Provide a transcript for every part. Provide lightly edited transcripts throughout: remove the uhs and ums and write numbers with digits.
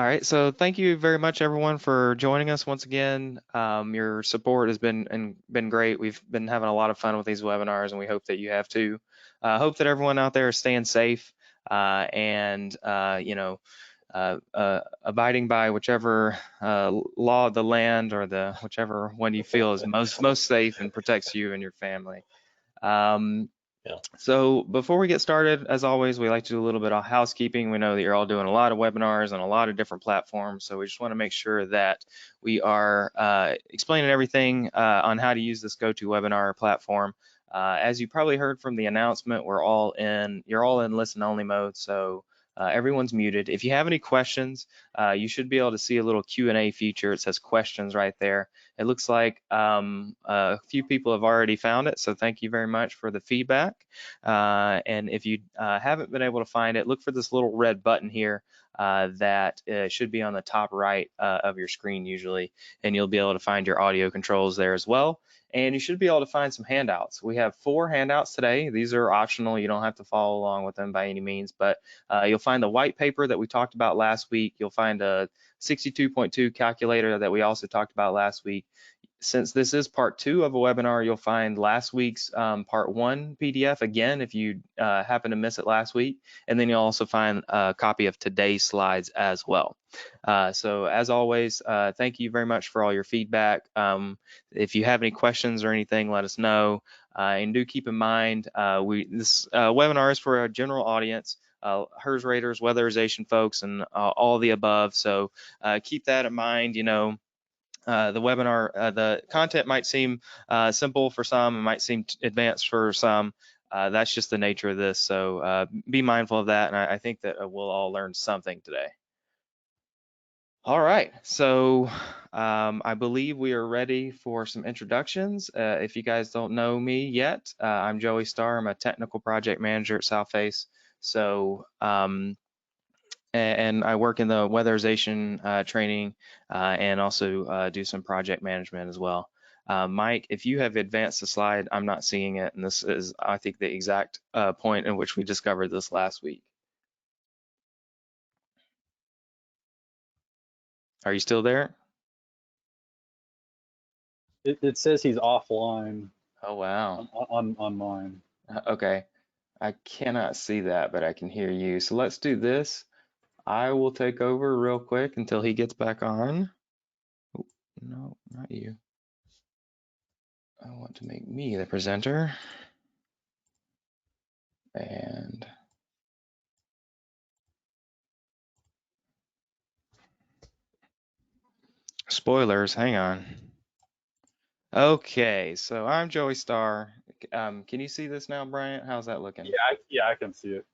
All right, so thank you very much, everyone, for joining us once again. Your support has been great. We've been having a lot of fun with these webinars, and we hope that you have too. Hope that everyone out there is staying safe and abiding by whichever law of the land or the whichever one you feel is most safe and protects you and your family. Yeah. So before we get started, as always, we like to do a little bit of housekeeping. We know that you're all doing a lot of webinars on a lot of different platforms, so we just want to make sure that we are explaining everything on how to use this GoToWebinar platform. As you probably heard from the announcement, you're all in listen only mode, so everyone's muted. If you have any questions, you should be able to see a little Q&A feature. It says questions right there. It looks like a few people have already found it, so thank you very much for the feedback. And if you haven't been able to find it, look for this little red button here that should be on the top right of your screen usually, and you'll be able to find your audio controls there as well. And you should be able to find some handouts. We have 4 handouts today. These are optional. You don't have to follow along with them by any means, but you'll find the white paper that we talked about last week. You'll find a 62.2 calculator that we also talked about last week. Since this is part 2 of a webinar, you'll find last week's part 1 PDF again if you happen to miss it last week, and then you'll also find a copy of today's slides as well. So as always, thank you very much for all your feedback. If you have any questions or anything, let us know. And do keep in mind, this webinar is for a general audience. HERS raters, weatherization folks, and all the above. So keep that in mind. The webinar, the content might seem simple for some, it might seem advanced for some. That's just the nature of this. So be mindful of that. And I think that we'll all learn something today. All right, so I believe we are ready for some introductions. If you guys don't know me yet, I'm Joey Starr. I'm a technical project manager at Southface. So and I work in the weatherization training and also do some project management as well. Mike, if you have advanced the slide, I'm not seeing it, and this is, I think, the exact point in which we discovered this last week. Are you still there? It says he's offline. Oh, wow. On mine. Okay, I cannot see that, but I can hear you. So let's do this. I will take over real quick until he gets back on. Oh, no, not you. I want to make me the presenter. And spoilers, hang on. Okay, so I'm Joey Starr. Can you see this now, Bryant? How's that looking? Yeah, I can see it.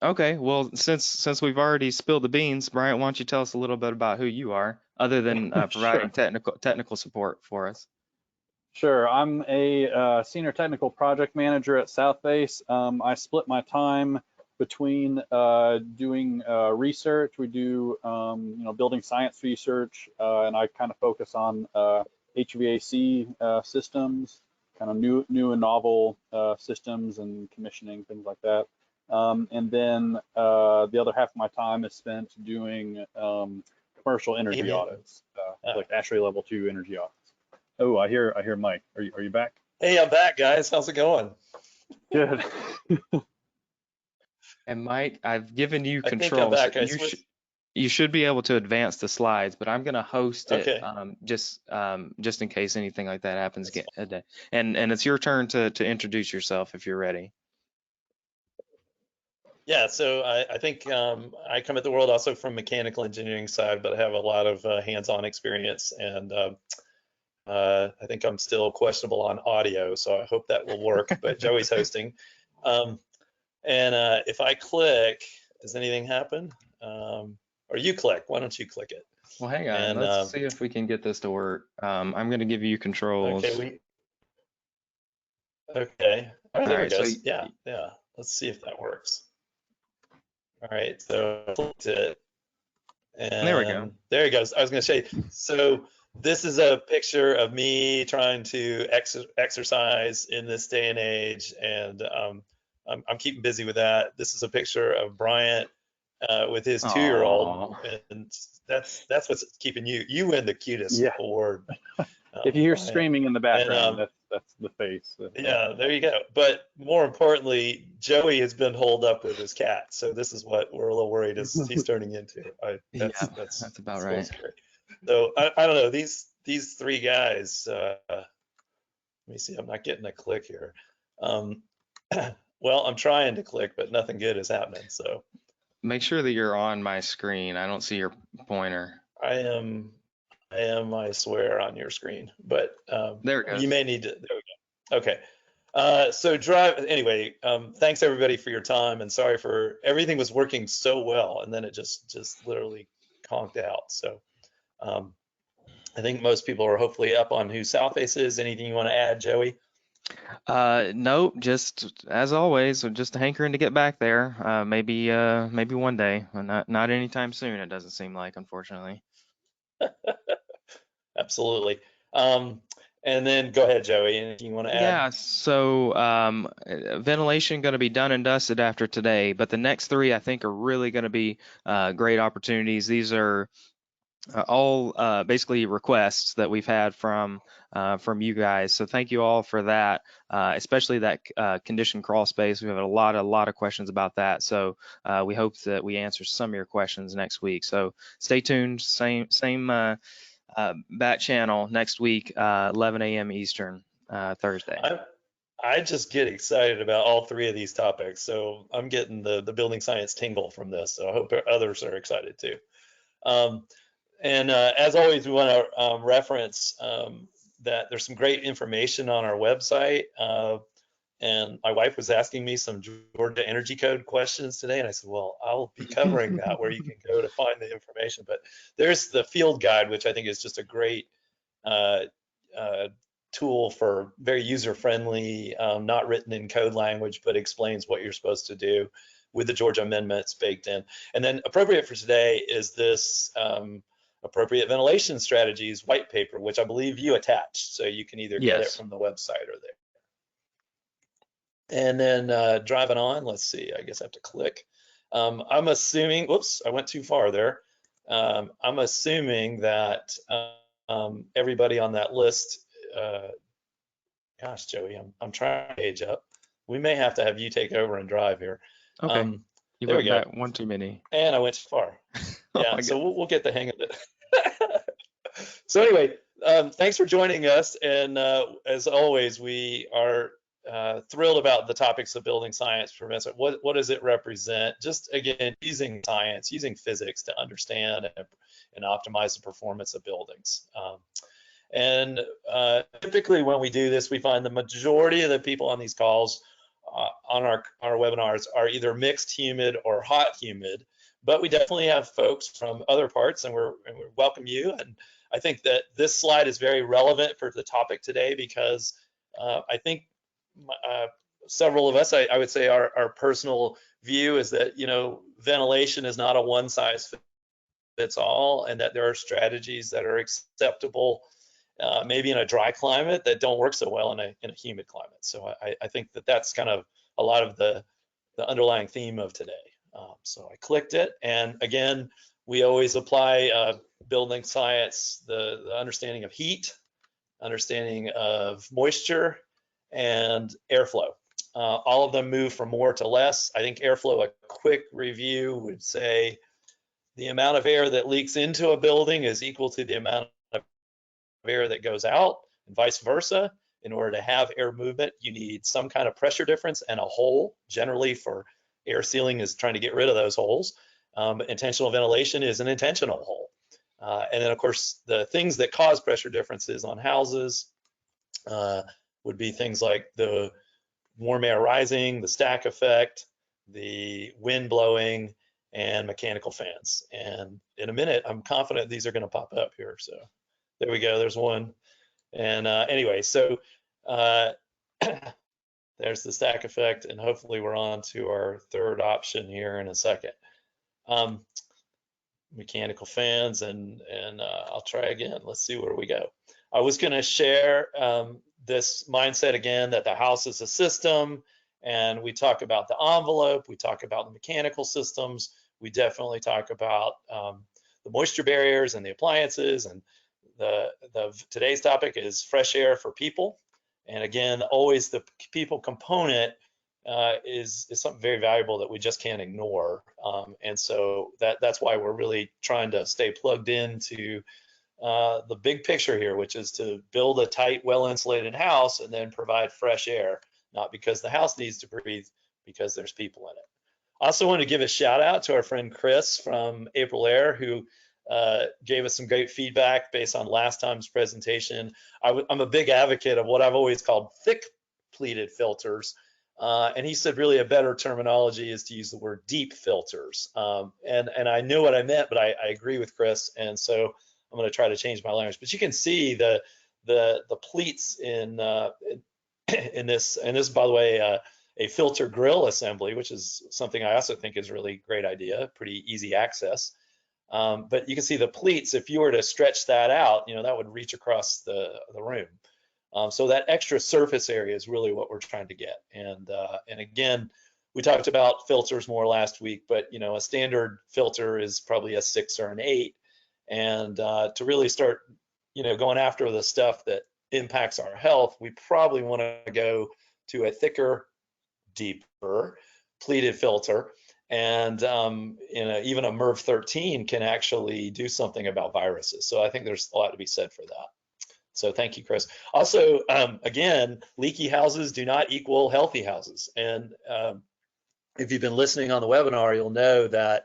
Okay, well, since we've already spilled the beans, Bryant, why don't you tell us a little bit about who you are, other than providing technical support for us? Sure. I'm a senior technical project manager at Southface. I split my time between doing research. We do building science research, and I kind of focus on HVAC systems, kind of new and novel systems and commissioning, things like that. And then the other half of my time is spent doing commercial energy audits, like ASHRAE level 2 energy audits. Oh, I hear Mike. Are you back? Hey, I'm back, guys. How's it going? Good. And Mike, I've given you I think control. I'm back. You should be able to advance the slides, but I'm going to host it Okay. just in case anything like that happens again. And it's your turn to introduce yourself if you're ready. Yeah, so I think I come at the world also from mechanical engineering side, but I have a lot of hands-on experience, and I think I'm still questionable on audio, so I hope that will work. But Joey's hosting, and if I click, does anything happen? Or you click? Why don't you click it? Well, hang on. Let's see if we can get this to work. I'm going to give you controls. Okay. Oh, there it goes. So yeah. Let's see if that works. All right. So I clicked it, and there we go. There it goes. I was going to say. So this is a picture of me trying to exercise in this day and age, and I'm keeping busy with that. This is a picture of Bryant with his 2-year-old, and that's what's keeping you win the cutest Yeah. award. If you hear Brian. screaming in the background, And, that's the face. yeah, there you go. But more importantly, Joey has been holed up with his cat, so this is what we're a little worried he's turning into. That's about right. Scary. So I don't know, these three guys. Let me see. I'm not getting a click here. Well, I'm trying to click, but nothing good is happening. So Make sure that you're on my screen. I don't see your pointer. I am, I swear, on your screen, but There it goes. you may need to, there we go. Okay. So anyway, thanks everybody for your time, and sorry for everything was working so well, and then it just literally conked out. So I think most people are hopefully up on who Southface is. Anything you want to add, Joey? Nope, just as always, just hankering to get back there. Maybe one day, not anytime soon. It doesn't seem like, unfortunately. Absolutely. And then go ahead, Joey. Anything you want to add? Yeah, so ventilation going to be done and dusted after today, but the next three I think are really going to be great opportunities. These are all basically requests that we've had from you guys. So thank you all for that, especially that condition crawl space. We have a lot of questions about that. So we hope that we answer some of your questions next week. So stay tuned. Same bat channel next week, 11 a.m. Eastern, Thursday. I just get excited about all three of these topics. So I'm getting the building science tingle from this. So I hope others are excited too. And as always, we want to reference that there's some great information on our website. And my wife was asking me some Georgia Energy Code questions today, and I said, well, I'll be covering that, where you can go to find the information. But there's the field guide, which I think is just a great tool for very user-friendly, not written in code language, but explains what you're supposed to do with the Georgia amendments baked in. And then appropriate for today is this appropriate ventilation strategies white paper, which I believe you attached, so you can either get it from the website or there. And then driving on, let's see, I guess I have to click. I'm assuming, whoops, I went too far there. I'm assuming that everybody on that list, gosh, Joey, I'm trying to age up. We may have to have you take over and drive here. Okay. You went back one too many. And I went too far. Yeah, Oh, so we'll get the hang of it. So anyway, thanks for joining us. And as always, we are thrilled about the topics of building science for Vincent. What does it represent? Just again, using science, using physics to understand and optimize the performance of buildings. And typically when we do this, we find the majority of the people on these calls on our webinars are either mixed humid or hot humid, but we definitely have folks from other parts, and we welcome you. And I think that this slide is very relevant for the topic today, because I think several of us, I would say our personal view is that, you know, ventilation is not a one size fits all, and that there are strategies that are acceptable maybe in a dry climate that don't work so well in a humid climate. So I think that that's kind of a lot of the underlying theme of today. So I clicked it, and again, we always apply building science, the understanding of heat, understanding of moisture, and airflow. All of them move from more to less. I think airflow, a quick review would say the amount of air that leaks into a building is equal to the amount of air that goes out, and vice versa. In order to have air movement, you need some kind of pressure difference and a hole. Generally, for air sealing is trying to get rid of those holes. Intentional ventilation is an intentional hole. And then, of course, the things that cause pressure differences on houses would be things like the warm air rising, the stack effect, the wind blowing, and mechanical fans. And in a minute, I'm confident these are going to pop up here. So there we go. There's one. And anyway, so there's the stack effect, and hopefully we're on to our third option here in a second. Mechanical fans, and I'll try again. Let's see where we go. I was going to share this mindset again, that the house is a system, and we talk about the envelope, we talk about the mechanical systems, we definitely talk about the moisture barriers and the appliances, and today's topic is fresh air for people. And again, always the people component is something very valuable that we just can't ignore. And so that's why we're really trying to stay plugged into the big picture here, which is to build a tight, well-insulated house and then provide fresh air, not because the house needs to breathe, because there's people in it. I also want to give a shout out to our friend Chris from April Air, who gave us some great feedback based on last time's presentation. I'm a big advocate of what I've always called thick pleated filters. And he said really a better terminology is to use the word deep filters. And I knew what I meant, but I agree with Chris. And so I'm going to try to change my language. But you can see the pleats in this, and this, by the way, a filter grill assembly, which is something I also think is a really great idea, pretty easy access. But you can see the pleats, if you were to stretch that out, that would reach across the room. So that extra surface area is really what we're trying to get. And again, we talked about filters more last week, but a standard filter is probably a 6 or an 8. And to really start, going after the stuff that impacts our health, we probably want to go to a thicker, deeper pleated filter. And even a MERV 13 can actually do something about viruses. So I think there's a lot to be said for that. So thank you, Chris. Also, again, leaky houses do not equal healthy houses. And if you've been listening on the webinar, you'll know that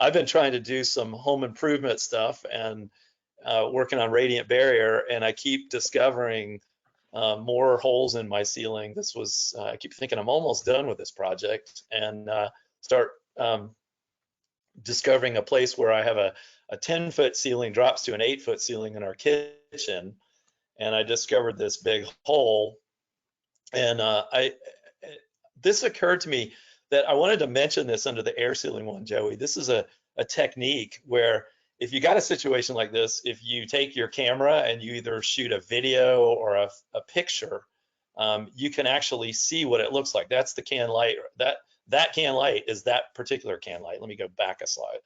I've been trying to do some home improvement stuff and working on radiant barrier, and I keep discovering more holes in my ceiling. I keep thinking I'm almost done with this project, and start discovering a place where I have a 10-foot ceiling drops to an 8-foot ceiling in our kitchen, and I discovered this big hole. And this occurred to me that I wanted to mention this under the air sealing one, Joey. This is a technique where if you got a situation like this, if you take your camera and you either shoot a video or a picture, you can actually see what it looks like. That's the can light. That can light is that particular can light. Let me go back a slide.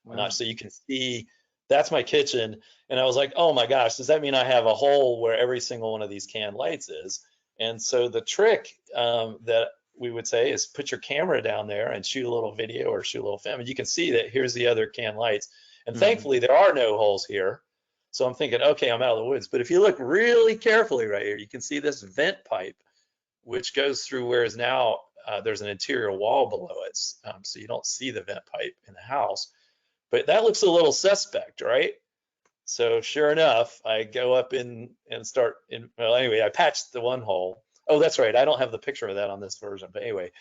Wow. So you can see that's my kitchen. And I was like, oh my gosh, does that mean I have a hole where every single one of these can lights is? And so the trick that we would say is put your camera down there and shoot a little video or shoot a little film, and you can see that here's the other can lights. And thankfully there are no holes here. So I'm thinking, okay, I'm out of the woods. But if you look really carefully right here, you can see this vent pipe, which goes through where is now there's an interior wall below it. So you don't see the vent pipe in the house, but that looks a little suspect, right? So sure enough, I go up in and start in, well, anyway, I patched the one hole. Oh, that's right. I don't have the picture of that on this version, but anyway,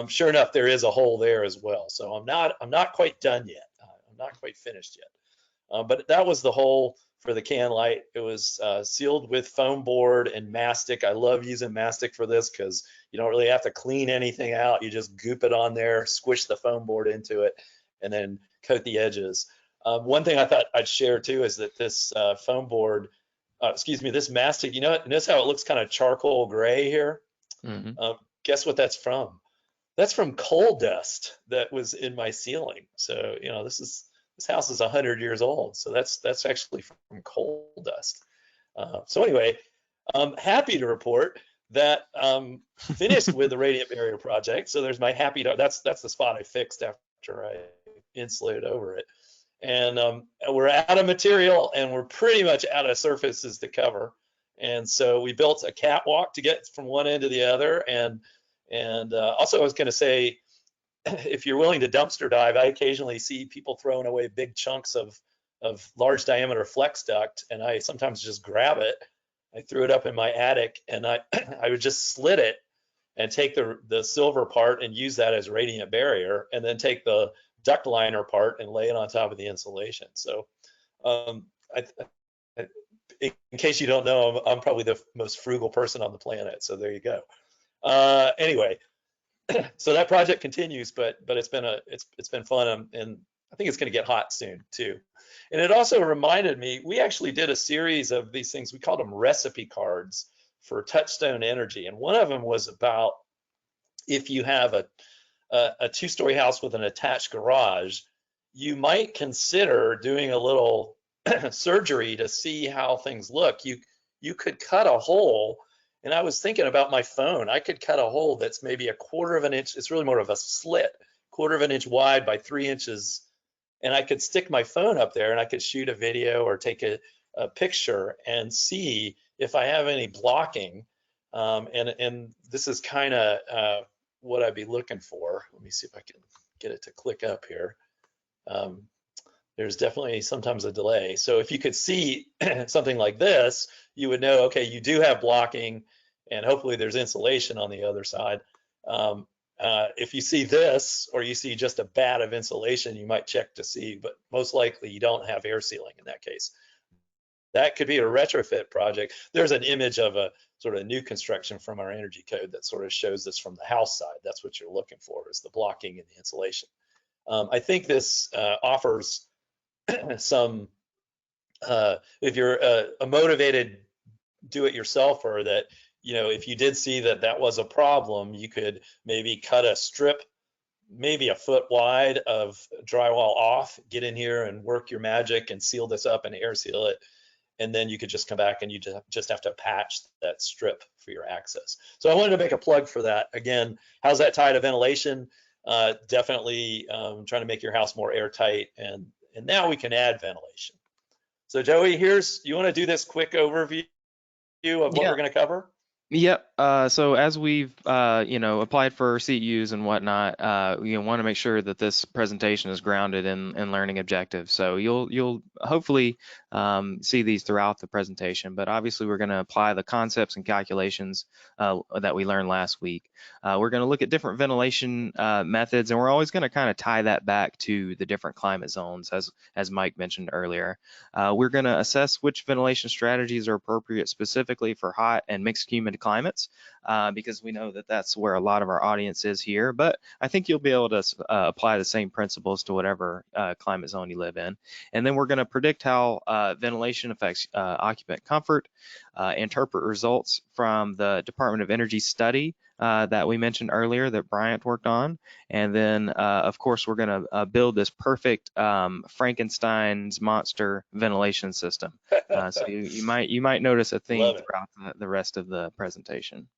sure enough, there is a hole there as well. So I'm not quite done yet. I'm not quite finished yet. But that was the hole for the can light. It was sealed with foam board and mastic. I love using mastic for this because you don't really have to clean anything out. You just goop it on there, squish the foam board into it, and then coat the edges. One thing I thought I'd share too is that this foam board, this mastic, notice how it looks kind of charcoal gray here? Guess what that's from? That's from coal dust that was in my ceiling. So, this house is 100 years old. So that's actually from coal dust. So anyway, I'm happy to report that I'm finished with the radiant barrier project. So there's my happy, that's the spot I fixed after I insulated over it. And we're out of material and we're pretty much out of surfaces to cover. And so we built a catwalk to get from one end to the other. And also I was going to say, if you're willing to dumpster dive, I occasionally see people throwing away big chunks of large diameter flex duct, and I sometimes just grab it. I threw it up in my attic, and I would just slit it and take the silver part and use that as radiant barrier, and then take the duct liner part and lay it on top of the insulation. So in case you don't know, I'm probably the most frugal person on the planet. So there you go. Anyway, so that project continues, but it's been fun, and I think it's going to get hot soon too. And it also reminded me, we actually did a series of these things. We called them recipe cards for Touchstone Energy, and one of them was about if you have a a two-story house with an attached garage, you might consider doing a little surgery to see how things look. You could cut a hole, and I was thinking about my phone. I could cut a hole that's maybe 1/4 of an inch. It's really more of a slit, 1/4 of an inch wide by 3 inches, and I could stick my phone up there and I could shoot a video or take a picture and see if I have any blocking. And this is kind of what I'd be looking for. Let me see if I can get it to click up here. There's definitely sometimes a delay. So if you could see something like this, you would know, okay, you do have blocking, and hopefully there's insulation on the other side. If you see this, or you see just a bat of insulation, you might check to see, but most likely you don't have air sealing in that case. That could be a retrofit project. There's an image of a sort of new construction from our energy code that sort of shows this from the house side. That's what you're looking for, is the blocking and the insulation. I think this offers some, if you're a motivated do-it-yourselfer, that, you know, if you did see that that was a problem, you could maybe cut a strip, maybe 1 foot wide of drywall off, get in here and work your magic and seal this up and air seal it. And then you could just come back and you just have to patch that strip for your access. So I wanted to make a plug for that. Again, how's that tie to ventilation? Definitely trying to make your house more airtight, and now we can add ventilation. So Joey, you want to do this quick overview of what we're going to cover? Yep. So as we've applied for CEUs and whatnot, you want to make sure that this presentation is grounded in learning objectives. So you'll hopefully see these throughout the presentation, but obviously we're going to apply the concepts and calculations that we learned last week. We're going to look at different ventilation methods, and we're always going to kind of tie that back to the different climate zones, as Mike mentioned earlier. We're going to assess which ventilation strategies are appropriate specifically for hot and mixed humid climates, because we know that that's where a lot of our audience is here, but I think you'll be able to apply the same principles to whatever climate zone you live in. And then we're going to predict how ventilation affects occupant comfort, interpret results from the Department of Energy study that we mentioned earlier that Bryant worked on, and then of course we're going to build this perfect Frankenstein's monster ventilation system. So you might notice a theme throughout the rest of the presentation.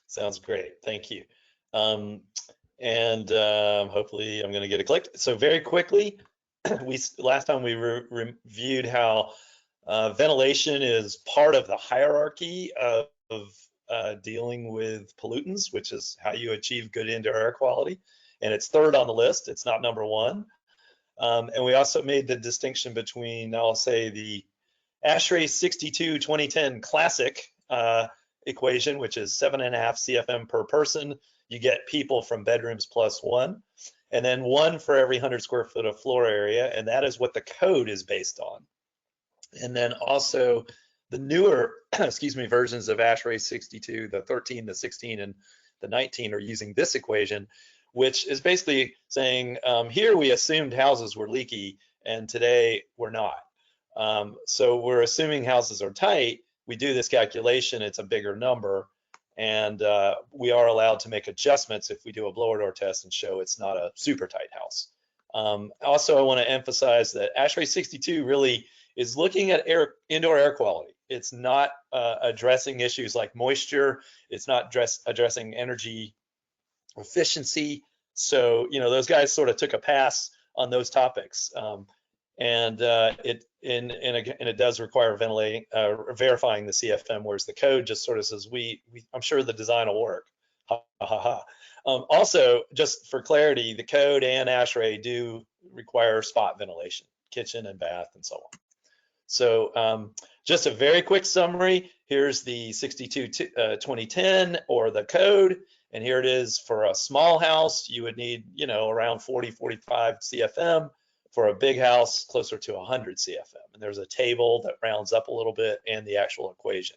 Sounds great, thank you. Hopefully I'm going to get it clicked. So very quickly, last time we reviewed how ventilation is part of the hierarchy of dealing with pollutants, which is how you achieve good indoor air quality, and it's third on the list. It's not number one. And we also made the distinction between, I'll say, the ASHRAE 62 2010 classic equation, which is 7.5 CFM per person. You get people from bedrooms +1, and then 1 for every 100 square foot of floor area, and that is what the code is based on. And then also the newer, versions of ASHRAE 62, the 13, the 16, and the 19 are using this equation, which is basically saying, here we assumed houses were leaky, and today we're not. So we're assuming houses are tight. We do this calculation, it's a bigger number, and we are allowed to make adjustments if we do a blower door test and show it's not a super tight house. Also, I want to emphasize that ASHRAE 62 really is looking at indoor air quality. It's not addressing issues like moisture. It's not addressing energy efficiency. So, you know, those guys sort of took a pass on those topics. It does require verifying the CFM, whereas the code just sort of says, I'm sure the design will work. Ha, ha, ha. Also, just for clarity, the code and ASHRAE do require spot ventilation, kitchen and bath and so on. So just a very quick summary. Here's the 62 2010 or the code, and here it is for a small house. You would need, you know, around 40-45 CFM. For a big house, closer to 100 CFM. And there's a table that rounds up a little bit and the actual equation.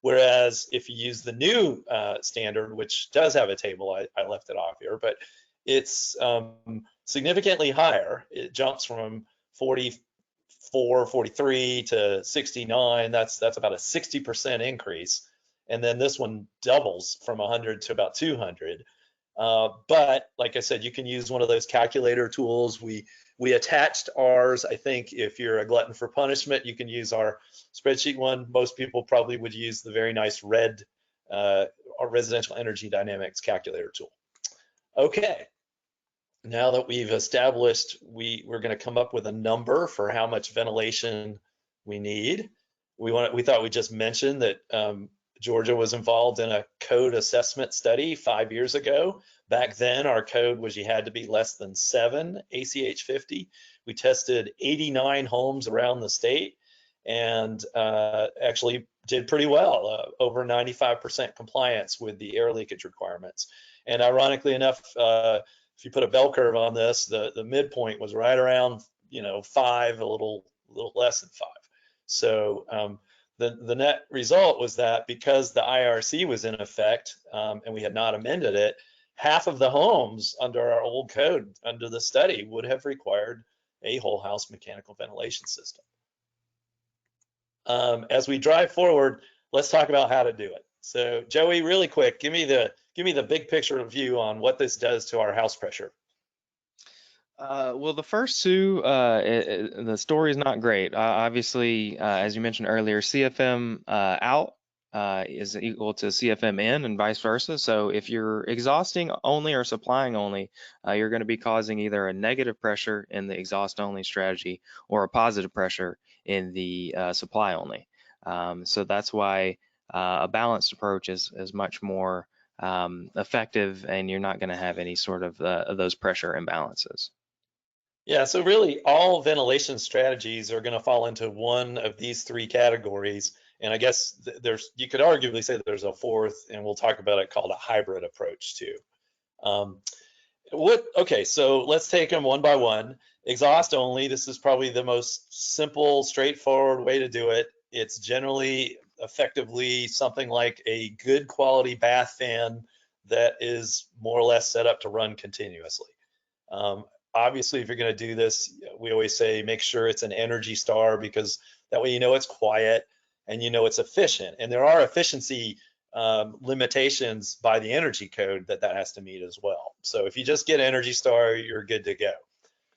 Whereas if you use the new standard, which does have a table, I left it off here, but it's significantly higher. It jumps from 44, 43 to 69. That's about a 60% increase. And then this one doubles from 100 to about 200. But like I said, you can use one of those calculator tools. We attached ours. I think if you're a glutton for punishment, you can use our spreadsheet one. Most people probably would use the very nice red our residential energy dynamics calculator tool. Okay, now that we've established we're going to come up with a number for how much ventilation we need. We thought we'd just mention that Georgia was involved in a code assessment study 5 years ago. Back then, our code was you had to be less than 7 ACH 50. We tested 89 homes around the state and actually did pretty well, over 95% compliance with the air leakage requirements. And ironically enough, if you put a bell curve on this, the midpoint was right around 5, a little less than 5. So the net result was that because the IRC was in effect and we had not amended it, half of the homes under our old code under the study would have required a whole house mechanical ventilation system. As we drive forward, let's talk about how to do it. So Joey, really quick, give me the big picture view on what this does to our house pressure. Well, the first two, the story is not great. Obviously, as you mentioned earlier, CFM out is equal to CFM in and vice versa. So if you're exhausting only or supplying only, you're going to be causing either a negative pressure in the exhaust only strategy or a positive pressure in the supply only. So that's why a balanced approach is much more effective, and you're not going to have any sort of those pressure imbalances. Yeah, so really all ventilation strategies are going to fall into one of these 3 categories. And I guess you could arguably say that there's a fourth, and we'll talk about it, called a hybrid approach too. Okay, so let's take them one by one. Exhaust only, this is probably the most simple, straightforward way to do it. It's generally effectively something like a good quality bath fan that is more or less set up to run continuously. Obviously, if you're going to do this, we always say make sure it's an Energy Star, because that way it's quiet and it's efficient. And there are efficiency limitations by the energy code that has to meet as well. So if you just get Energy Star, you're good to go.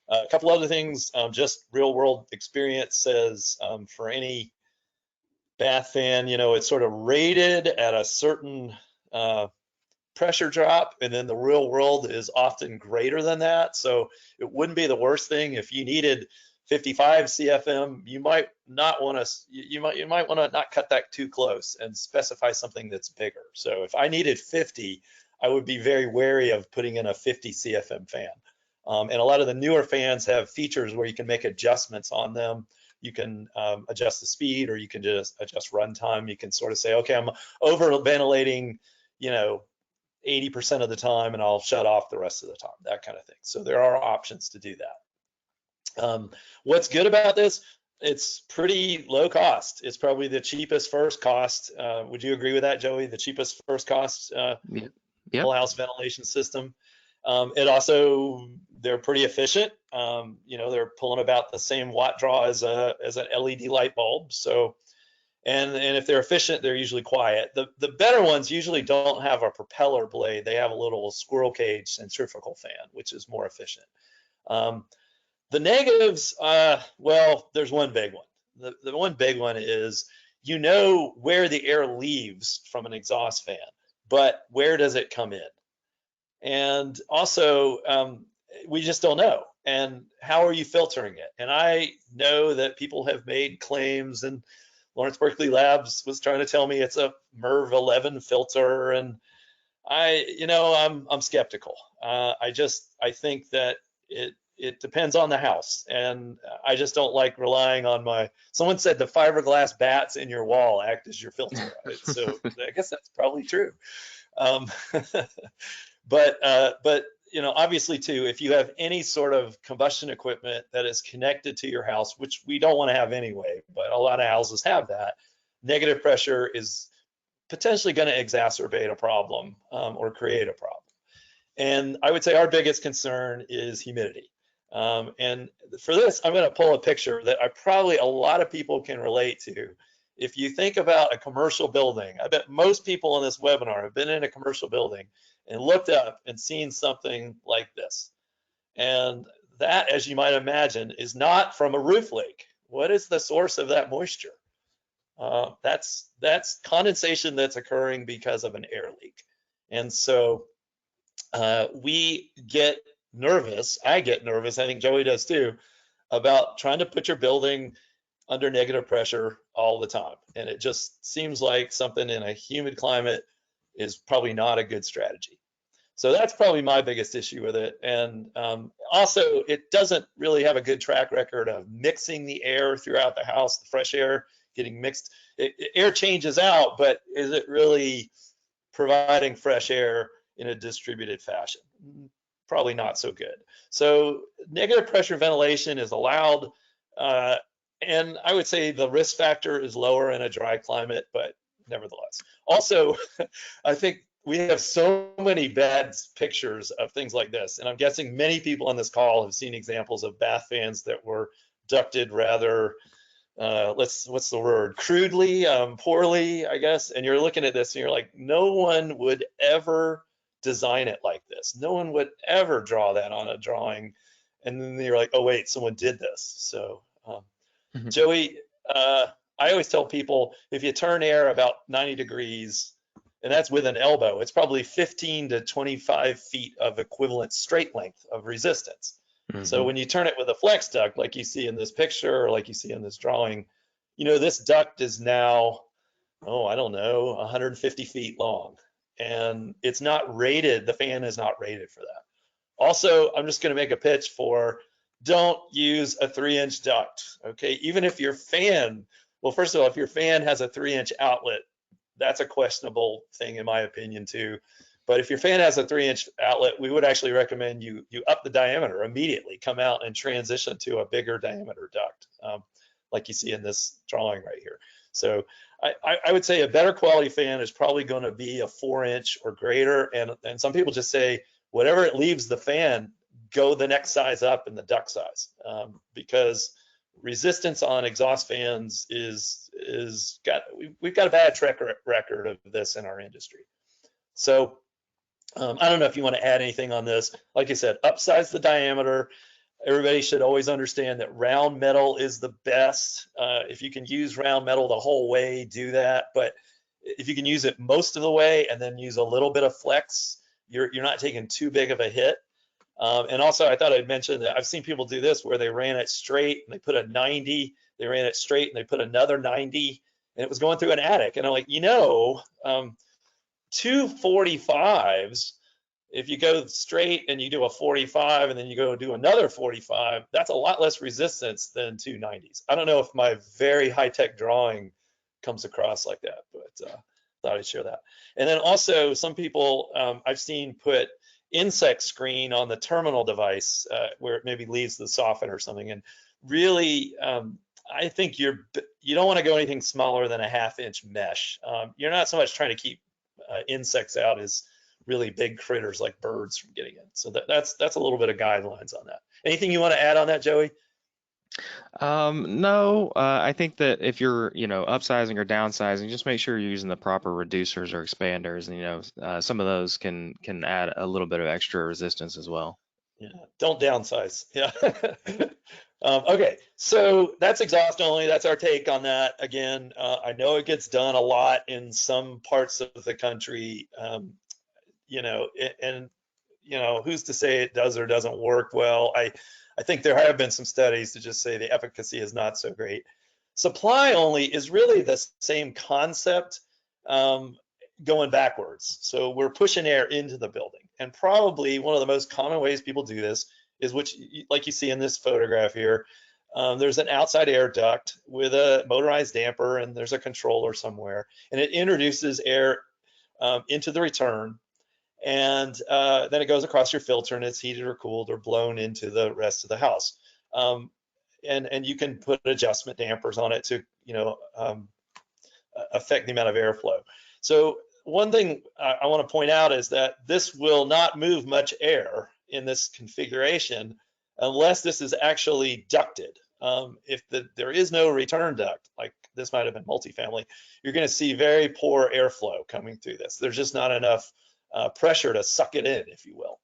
A couple other things, just real world experience says for any bath fan, it's sort of rated at a certain pressure drop, and then the real world is often greater than that. So it wouldn't be the worst thing if you needed 55 CFM. You might not want to. You might want to not cut that too close and specify something that's bigger. So if I needed 50, I would be very wary of putting in a 50 CFM fan. And a lot of the newer fans have features where you can make adjustments on them. You can adjust the speed, or you can just adjust runtime. You can sort of say, okay, I'm over ventilating, 80% of the time, and I'll shut off the rest of the time, that kind of thing. So there are options to do that. What's good about this? It's pretty low cost. It's probably the cheapest first cost. Would you agree with that, Joey? The cheapest first cost whole house ventilation system. It also, they're pretty efficient. They're pulling about the same watt draw as an LED light bulb. So, and if they're efficient, they're usually quiet. The better ones usually don't have a propeller blade. They have a little squirrel cage centrifugal fan, which is more efficient. The negatives, well, there's one big one. The one big one is, where the air leaves from an exhaust fan, but where does it come in? And also, we just don't know. And how are you filtering it? And I know that people have made claims, and Lawrence Berkeley Labs was trying to tell me it's a MERV 11 filter, and I'm skeptical. I think that it depends on the house, and I just don't like relying on someone said the fiberglass bats in your wall act as your filter, right? So I guess that's probably true. But obviously too, if you have any sort of combustion equipment that is connected to your house, which we don't want to have anyway, but a lot of houses have that, negative pressure is potentially going to exacerbate a problem or create a problem. And I would say our biggest concern is humidity. And for this, I'm going to pull a picture that a lot of people can relate to. if you think about a commercial building, I bet most people in this webinar have been in a commercial building and looked up and seen something like this. And that, as you might imagine, is not from a roof leak. What is the source of that moisture? That's condensation that's occurring because of an air leak. And so we get nervous. I get nervous. I think Joey does too, about trying to put your building under negative pressure all the time. And it just seems like something in a humid climate is probably not a good strategy. So that's probably my biggest issue with it. And also, it doesn't really have a good track record of mixing the air throughout the house, the fresh air getting mixed. Air changes out, but is it really providing fresh air in a distributed fashion? Probably not so good. So negative pressure ventilation is allowed, and I would say the risk factor is lower in a dry climate, but nevertheless. Also, I think we have so many bad pictures of things like this, and I'm guessing many people on this call have seen examples of bath fans that were ducted rather, what's the word, crudely, poorly, I guess. And you're looking at this and you're like, no one would ever design it like this. No one would ever draw that on a drawing. And then you're like, oh wait, someone did this. So Joey, I always tell people, if you turn air about 90 degrees, and that's with an elbow, it's probably 15 to 25 feet of equivalent straight length of resistance. So when you turn it with a flex duct, like you see in this picture, or like you see in this drawing, you know, this duct is now, oh, I don't know, 150 feet long. And it's not rated, the fan is not rated for that. Also, I'm just gonna make a pitch for, don't use a 3-inch duct, okay? Even if your fan, well, first of all, if your fan has a 3-inch outlet, that's a questionable thing in my opinion too. But if your fan has a 3-inch outlet, we would actually recommend you up the diameter immediately, come out and transition to a bigger diameter duct, like you see in this drawing right here. So I would say a better quality fan is probably going to be a 4-inch or greater. And some people just say, whatever it leaves the fan, go the next size up in the duct size, because resistance on exhaust fans we've got a bad track record of this in our industry. So I don't know if you want to add anything on this. Like I said, upsize the diameter. Everybody should always understand that round metal is the best. If you can use round metal the whole way, do that. But if you can use it most of the way and then use a little bit of flex, you're not taking too big of a hit. And also, I thought I'd mention that I've seen people do this where they ran it straight and they put a 90, they ran it straight and they put another 90, and it was going through an attic. And I'm like, you know, 2 45s, if you go straight and you do a 45 and then you go do another 45, that's a lot less resistance than 2 90s. I don't know if my very high-tech drawing comes across like that, but thought I'd share that. And then also some people I've seen put insect screen on the terminal device where it maybe leaves the soffit or something. And really, I think you don't want to go anything smaller than a 1/2-inch mesh. You're not so much trying to keep insects out as really big critters like birds from getting in. So that's a little bit of guidelines on that. Anything you want to add on that, Joey? No, I think that if you're, upsizing or downsizing, just make sure you're using the proper reducers or expanders. And, some of those can add a little bit of extra resistance as well. Yeah, don't downsize. Yeah. Okay, so that's exhaust only. That's our take on that. Again, I know it gets done a lot in some parts of the country, and who's to say it does or doesn't work well. I think there have been some studies to just say the efficacy is not so great. Supply only is really the same concept, going backwards. So we're pushing air into the building. And probably one of the most common ways people do this is, which, like you see in this photograph here, there's an outside air duct with a motorized damper, and there's a controller somewhere, and it introduces air into the return. And then it goes across your filter and it's heated or cooled or blown into the rest of the house. And you can put adjustment dampers on it to, affect the amount of airflow. So one thing I want to point out is that this will not move much air in this configuration unless this is actually ducted. if there is no return duct, like this might have been multifamily, you're going to see very poor airflow coming through this. There's just not enough pressure to suck it in, if you will.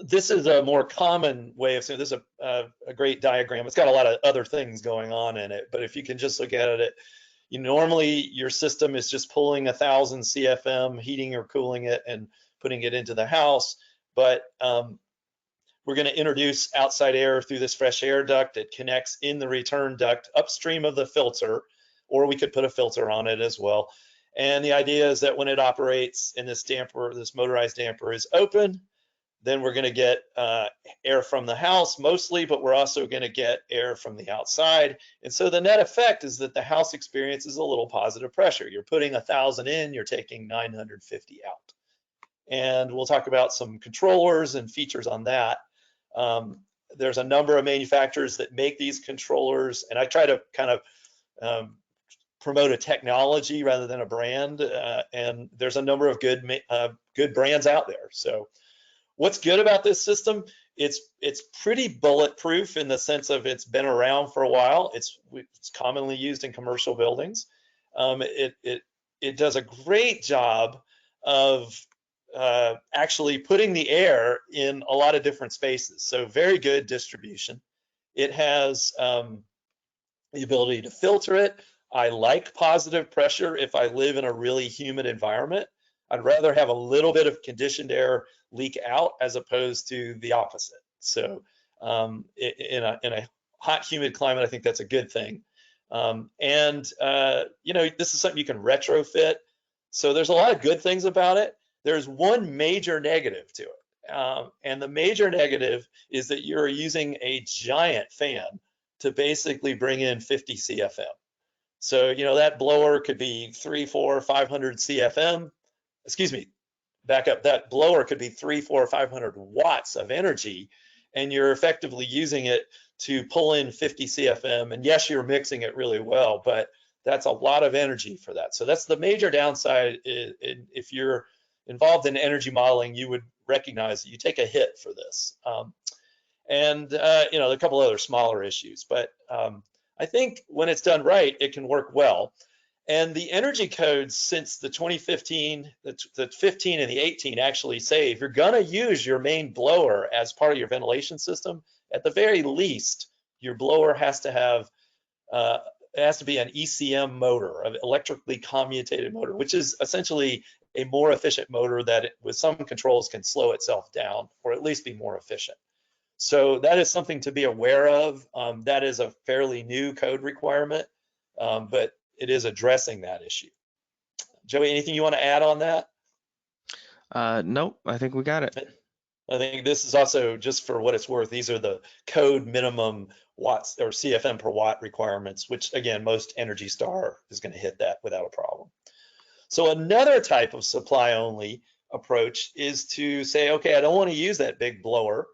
This is a more common way of saying this is a great diagram. It's got a lot of other things going on in it, but if you can just look at it, normally your system is just pulling 1,000 CFM, heating or cooling it and putting it into the house. But we're going to introduce outside air through this fresh air duct. It connects in the return duct upstream of the filter, or we could put a filter on it as well. And the idea is that when it operates and this damper, this motorized damper is open, then we're going to get air from the house mostly, but we're also going to get air from the outside. And so the net effect is that the house experiences a little positive pressure. You're putting 1,000 in, you're taking 950 out. And we'll talk about some controllers and features on that. There's a number of manufacturers that make these controllers, and I try to kind of promote a technology rather than a brand. And there's a number of good brands out there. So what's good about this system? It's pretty bulletproof in the sense of it's been around for a while. It's commonly used in commercial buildings. It does a great job of actually putting the air in a lot of different spaces. So very good distribution. It has the ability to filter it. I like positive pressure if I live in a really humid environment. I'd rather have a little bit of conditioned air leak out as opposed to the opposite. So in a hot, humid climate, I think that's a good thing. This is something you can retrofit. So there's a lot of good things about it. There's one major negative to it. And the major negative is that you're using a giant fan to basically bring in 50 CFM. So, that blower could be 300, 400, 500 CFM. Excuse me, back up. That blower could be 300, 400, 500 watts of energy, and you're effectively using it to pull in 50 CFM. And yes, you're mixing it really well, but that's a lot of energy for that. So that's the major downside. If you're involved in energy modeling, you would recognize that you take a hit for this. A couple other smaller issues, but I think when it's done right, it can work well. And the energy codes since the 2015, the 15 and the 18 actually say if you're gonna use your main blower as part of your ventilation system, at the very least, your blower has to have, it has to be an ECM motor, an electrically commutated motor, which is essentially a more efficient motor that with some controls can slow itself down or at least be more efficient. So that is something to be aware of. That is a fairly new code requirement, but it is addressing that issue. Joey, anything you want to add on that? Nope, I think we got it. I think this is also, just for what it's worth, these are the code minimum watts or CFM per watt requirements, which again, most Energy Star is going to hit that without a problem. So another type of supply only approach is to say, okay, I don't want to use that big blower.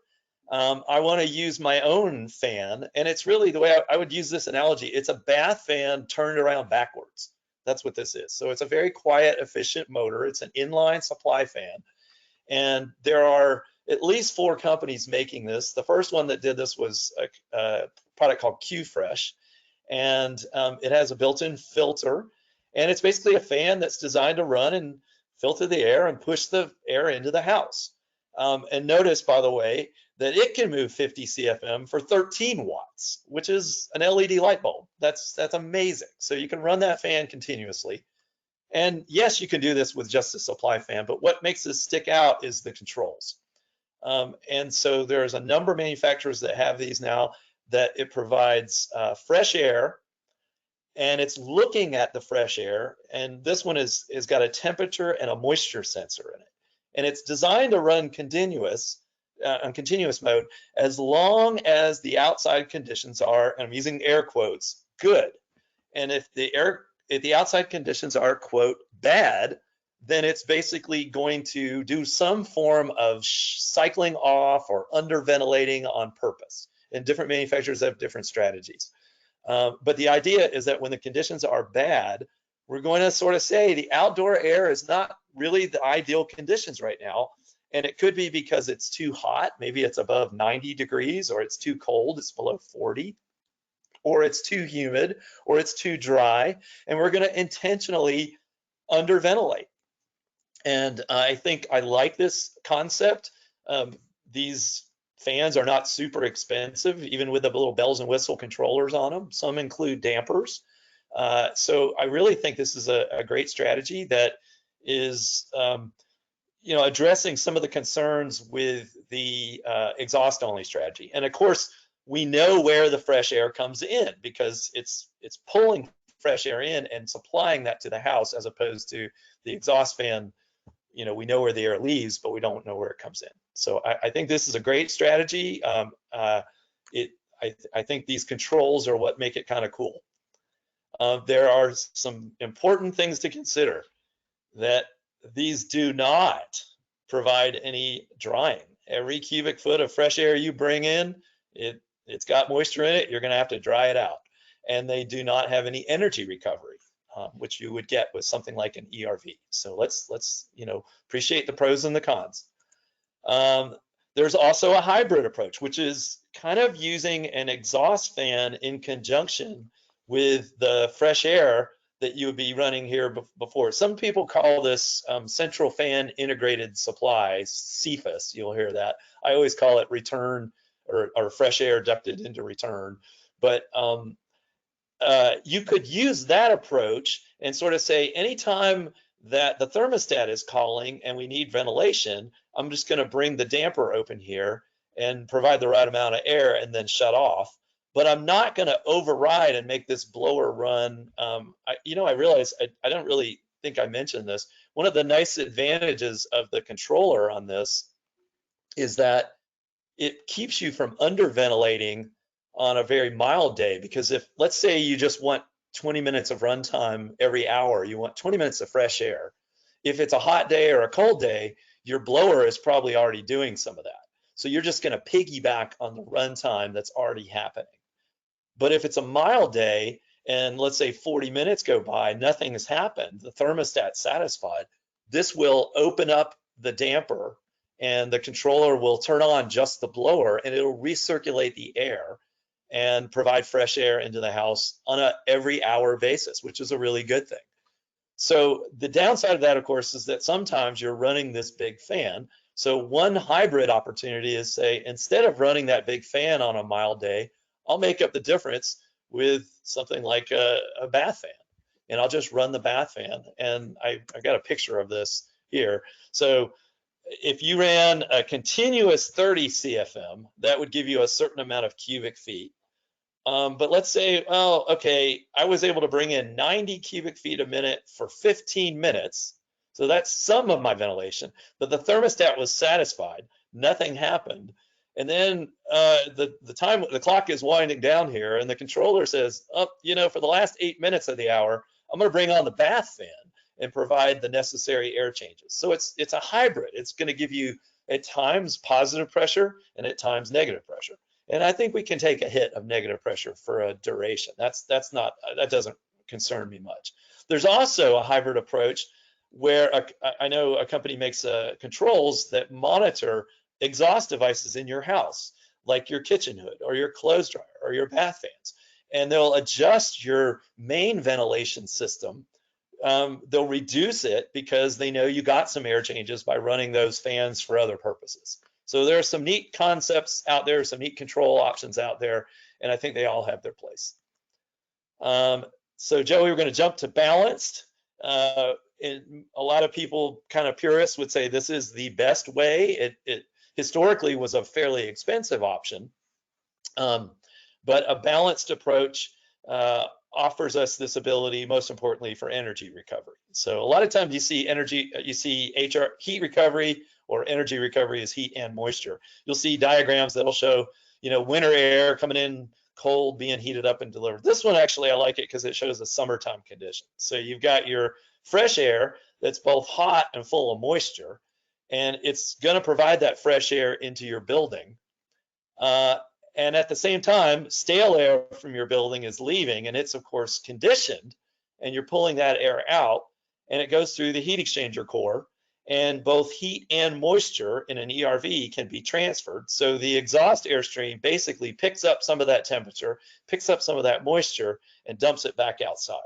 I want to use my own fan, and it's really the way I would use this analogy. It's a bath fan turned around backwards. That's what this is. So it's a very quiet, efficient motor. It's an inline supply fan, and there are at least 4 companies making this. The first one that did this was a product called Q-Fresh, and it has a built-in filter, and it's basically a fan that's designed to run and filter the air and push the air into the house. And notice, by the way, that it can move 50 CFM for 13 watts, which is an LED light bulb. That's amazing. So you can run that fan continuously. And yes, you can do this with just a supply fan, but what makes this stick out is the controls. And so there's a number of manufacturers that have these now that it provides fresh air, and it's looking at the fresh air. And this one is got a temperature and a moisture sensor in it. And it's designed to run continuous on continuous mode as long as the outside conditions are, and I'm using air quotes, good. And if the outside conditions are, quote, bad, then it's basically going to do some form of cycling off or under ventilating on purpose. And different manufacturers have different strategies. But the idea is that when the conditions are bad, we're going to sort of say the outdoor air is not really the ideal conditions right now. And it could be because it's too hot, maybe it's above 90 degrees, or it's too cold, it's below 40, or it's too humid, or it's too dry, and we're gonna intentionally underventilate. And I think I like this concept. These fans are not super expensive, even with the little bells and whistle controllers on them. Some include dampers. So I really think this is a great strategy that is addressing some of the concerns with the exhaust only strategy. And of course, we know where the fresh air comes in, because it's pulling fresh air in and supplying that to the house, as opposed to the exhaust fan. We know where the air leaves, but we don't know where it comes in. So I think this is a great strategy. I think these controls are what make it kind of cool. There are some important things to consider, that these do not provide any drying. Every cubic foot of fresh air you bring in, it's got moisture in it, you're gonna have to dry it out. And they do not have any energy recovery, which you would get with something like an ERV. So let's appreciate the pros and the cons. There's also a hybrid approach, which is kind of using an exhaust fan in conjunction with the fresh air that you would be running here before. Some people call this central fan integrated supply, CFIS, you'll hear that. I always call it return or fresh air ducted into return. But you could use that approach and sort of say, anytime that the thermostat is calling and we need ventilation, I'm just gonna bring the damper open here and provide the right amount of air and then shut off. But I'm not gonna override and make this blower run. I realize I don't really think I mentioned this. One of the nice advantages of the controller on this is that it keeps you from underventilating on a very mild day, because if, let's say you just want 20 minutes of runtime every hour, you want 20 minutes of fresh air. If it's a hot day or a cold day, your blower is probably already doing some of that. So you're just gonna piggyback on the runtime that's already happening. But if it's a mild day, and let's say 40 minutes go by, nothing has happened, the thermostat's satisfied, this will open up the damper and the controller will turn on just the blower, and it'll recirculate the air and provide fresh air into the house on a every hour basis, which is a really good thing. So the downside of that, of course, is that sometimes you're running this big fan. So one hybrid opportunity is, say, instead of running that big fan on a mild day, I'll make up the difference with something like a bath fan, and I'll just run the bath fan. And I got a picture of this here. So if you ran a continuous 30 CFM, that would give you a certain amount of cubic feet. But let's say, well, okay, I was able to bring in 90 cubic feet a minute for 15 minutes. So that's some of my ventilation, but the thermostat was satisfied, nothing happened. And then the clock is winding down here, and the controller says, oh, for the last 8 minutes of the hour, I'm gonna bring on the bath fan and provide the necessary air changes. So it's a hybrid. It's gonna give you at times positive pressure and at times negative pressure. And I think we can take a hit of negative pressure for a duration. That doesn't concern me much. There's also a hybrid approach where I know a company makes controls that monitor exhaust devices in your house, like your kitchen hood or your clothes dryer or your bath fans. And they'll adjust your main ventilation system. They'll reduce it because they know you got some air changes by running those fans for other purposes. So there are some neat concepts out there, some neat control options out there, and I think they all have their place. So Joey, we're going to jump to balanced. And a lot of people, kind of purists, would say this is the best way. It historically was a fairly expensive option, but a balanced approach offers us this ability, most importantly, for energy recovery. So a lot of times you see heat recovery, or energy recovery is heat and moisture. You'll see diagrams that'll show, winter air coming in cold, being heated up and delivered. This one, actually, I like it because it shows the summertime condition. So you've got your fresh air that's both hot and full of moisture, and it's going to provide that fresh air into your building. And at the same time, stale air from your building is leaving, and it's, of course, conditioned, and you're pulling that air out, and it goes through the heat exchanger core, and both heat and moisture in an ERV can be transferred. So the exhaust airstream basically picks up some of that temperature, picks up some of that moisture, and dumps it back outside.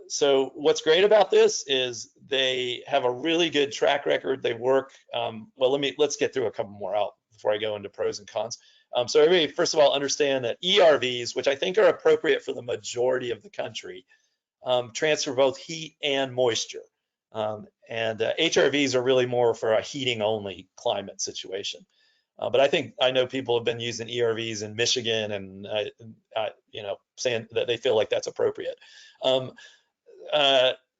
So what's great about this is they have a really good track record. They work, well, let's get through a couple more out before I go into pros and cons. So everybody, first of all, understand that ERVs, which I think are appropriate for the majority of the country, transfer both heat and moisture. HRVs are really more for a heating only climate situation. But I know people have been using ERVs in Michigan and you know, saying that they feel like that's appropriate.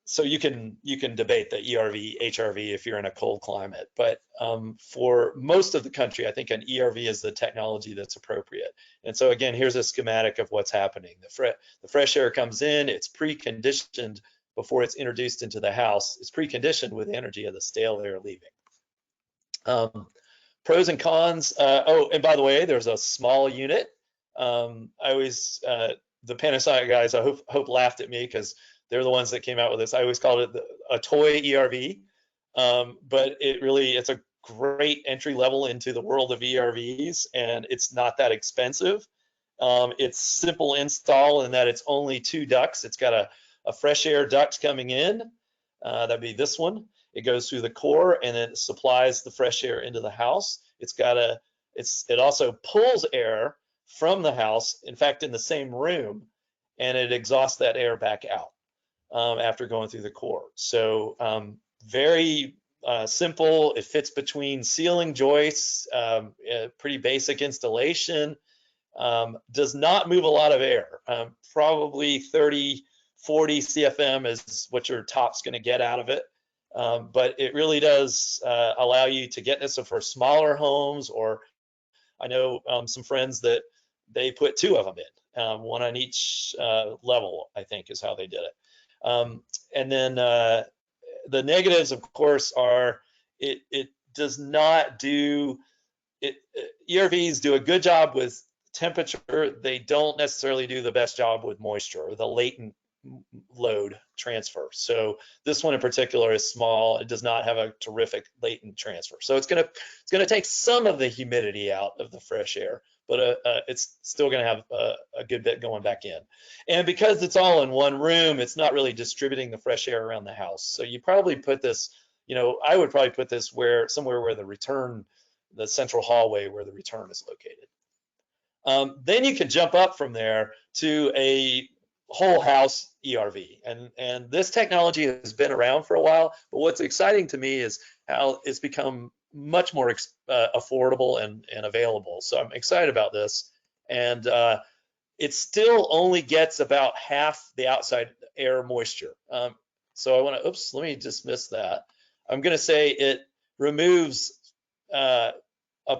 So you can debate the ERV, HRV if you're in a cold climate, but for most of the country, I think an ERV is the technology that's appropriate. And so again, here's a schematic of what's happening. The fresh air comes in, it's preconditioned before it's introduced into the house. It's preconditioned with the energy of the stale air leaving. Pros and cons. Oh, and by the way, there's a small unit. I always, the Panasonic guys, I hope laughed at me because they're the ones that came out with this. I always called it a toy ERV, but it's a great entry level into the world of ERVs, and it's not that expensive. It's simple install in that it's only 2 ducts. It's got a fresh air duct coming in, that'd be this one. It goes through the core and it supplies the fresh air into the house. It also pulls air from the house, in fact, in the same room, and it exhausts that air back out after going through the core. So very simple. It fits between ceiling joists, pretty basic installation. Does not move a lot of air. Probably 30, 40 CFM is what your top's going to get out of it. But it really does allow you to get this. So for smaller homes, or I know some friends that they put 2 of them in, one on each level, I think is how they did it. And then the negatives, of course, are it does not do, ERVs do a good job with temperature. They don't necessarily do the best job with moisture or the latent load transfer. So this one in particular is small. It does not have a terrific latent transfer. So it's gonna take some of the humidity out of the fresh air, but it's still gonna have a good bit going back in. And because it's all in one room, it's not really distributing the fresh air around the house. So you probably put this, you know, I would probably put this somewhere where the central hallway where the return is located. Then you can jump up from there to a whole house ERV, and this technology has been around for a while, but what's exciting to me is how it's become much more affordable and available. So I'm excited about this, and it still only gets about half the outside air moisture. So I want to, let me dismiss that. I'm going to say it removes a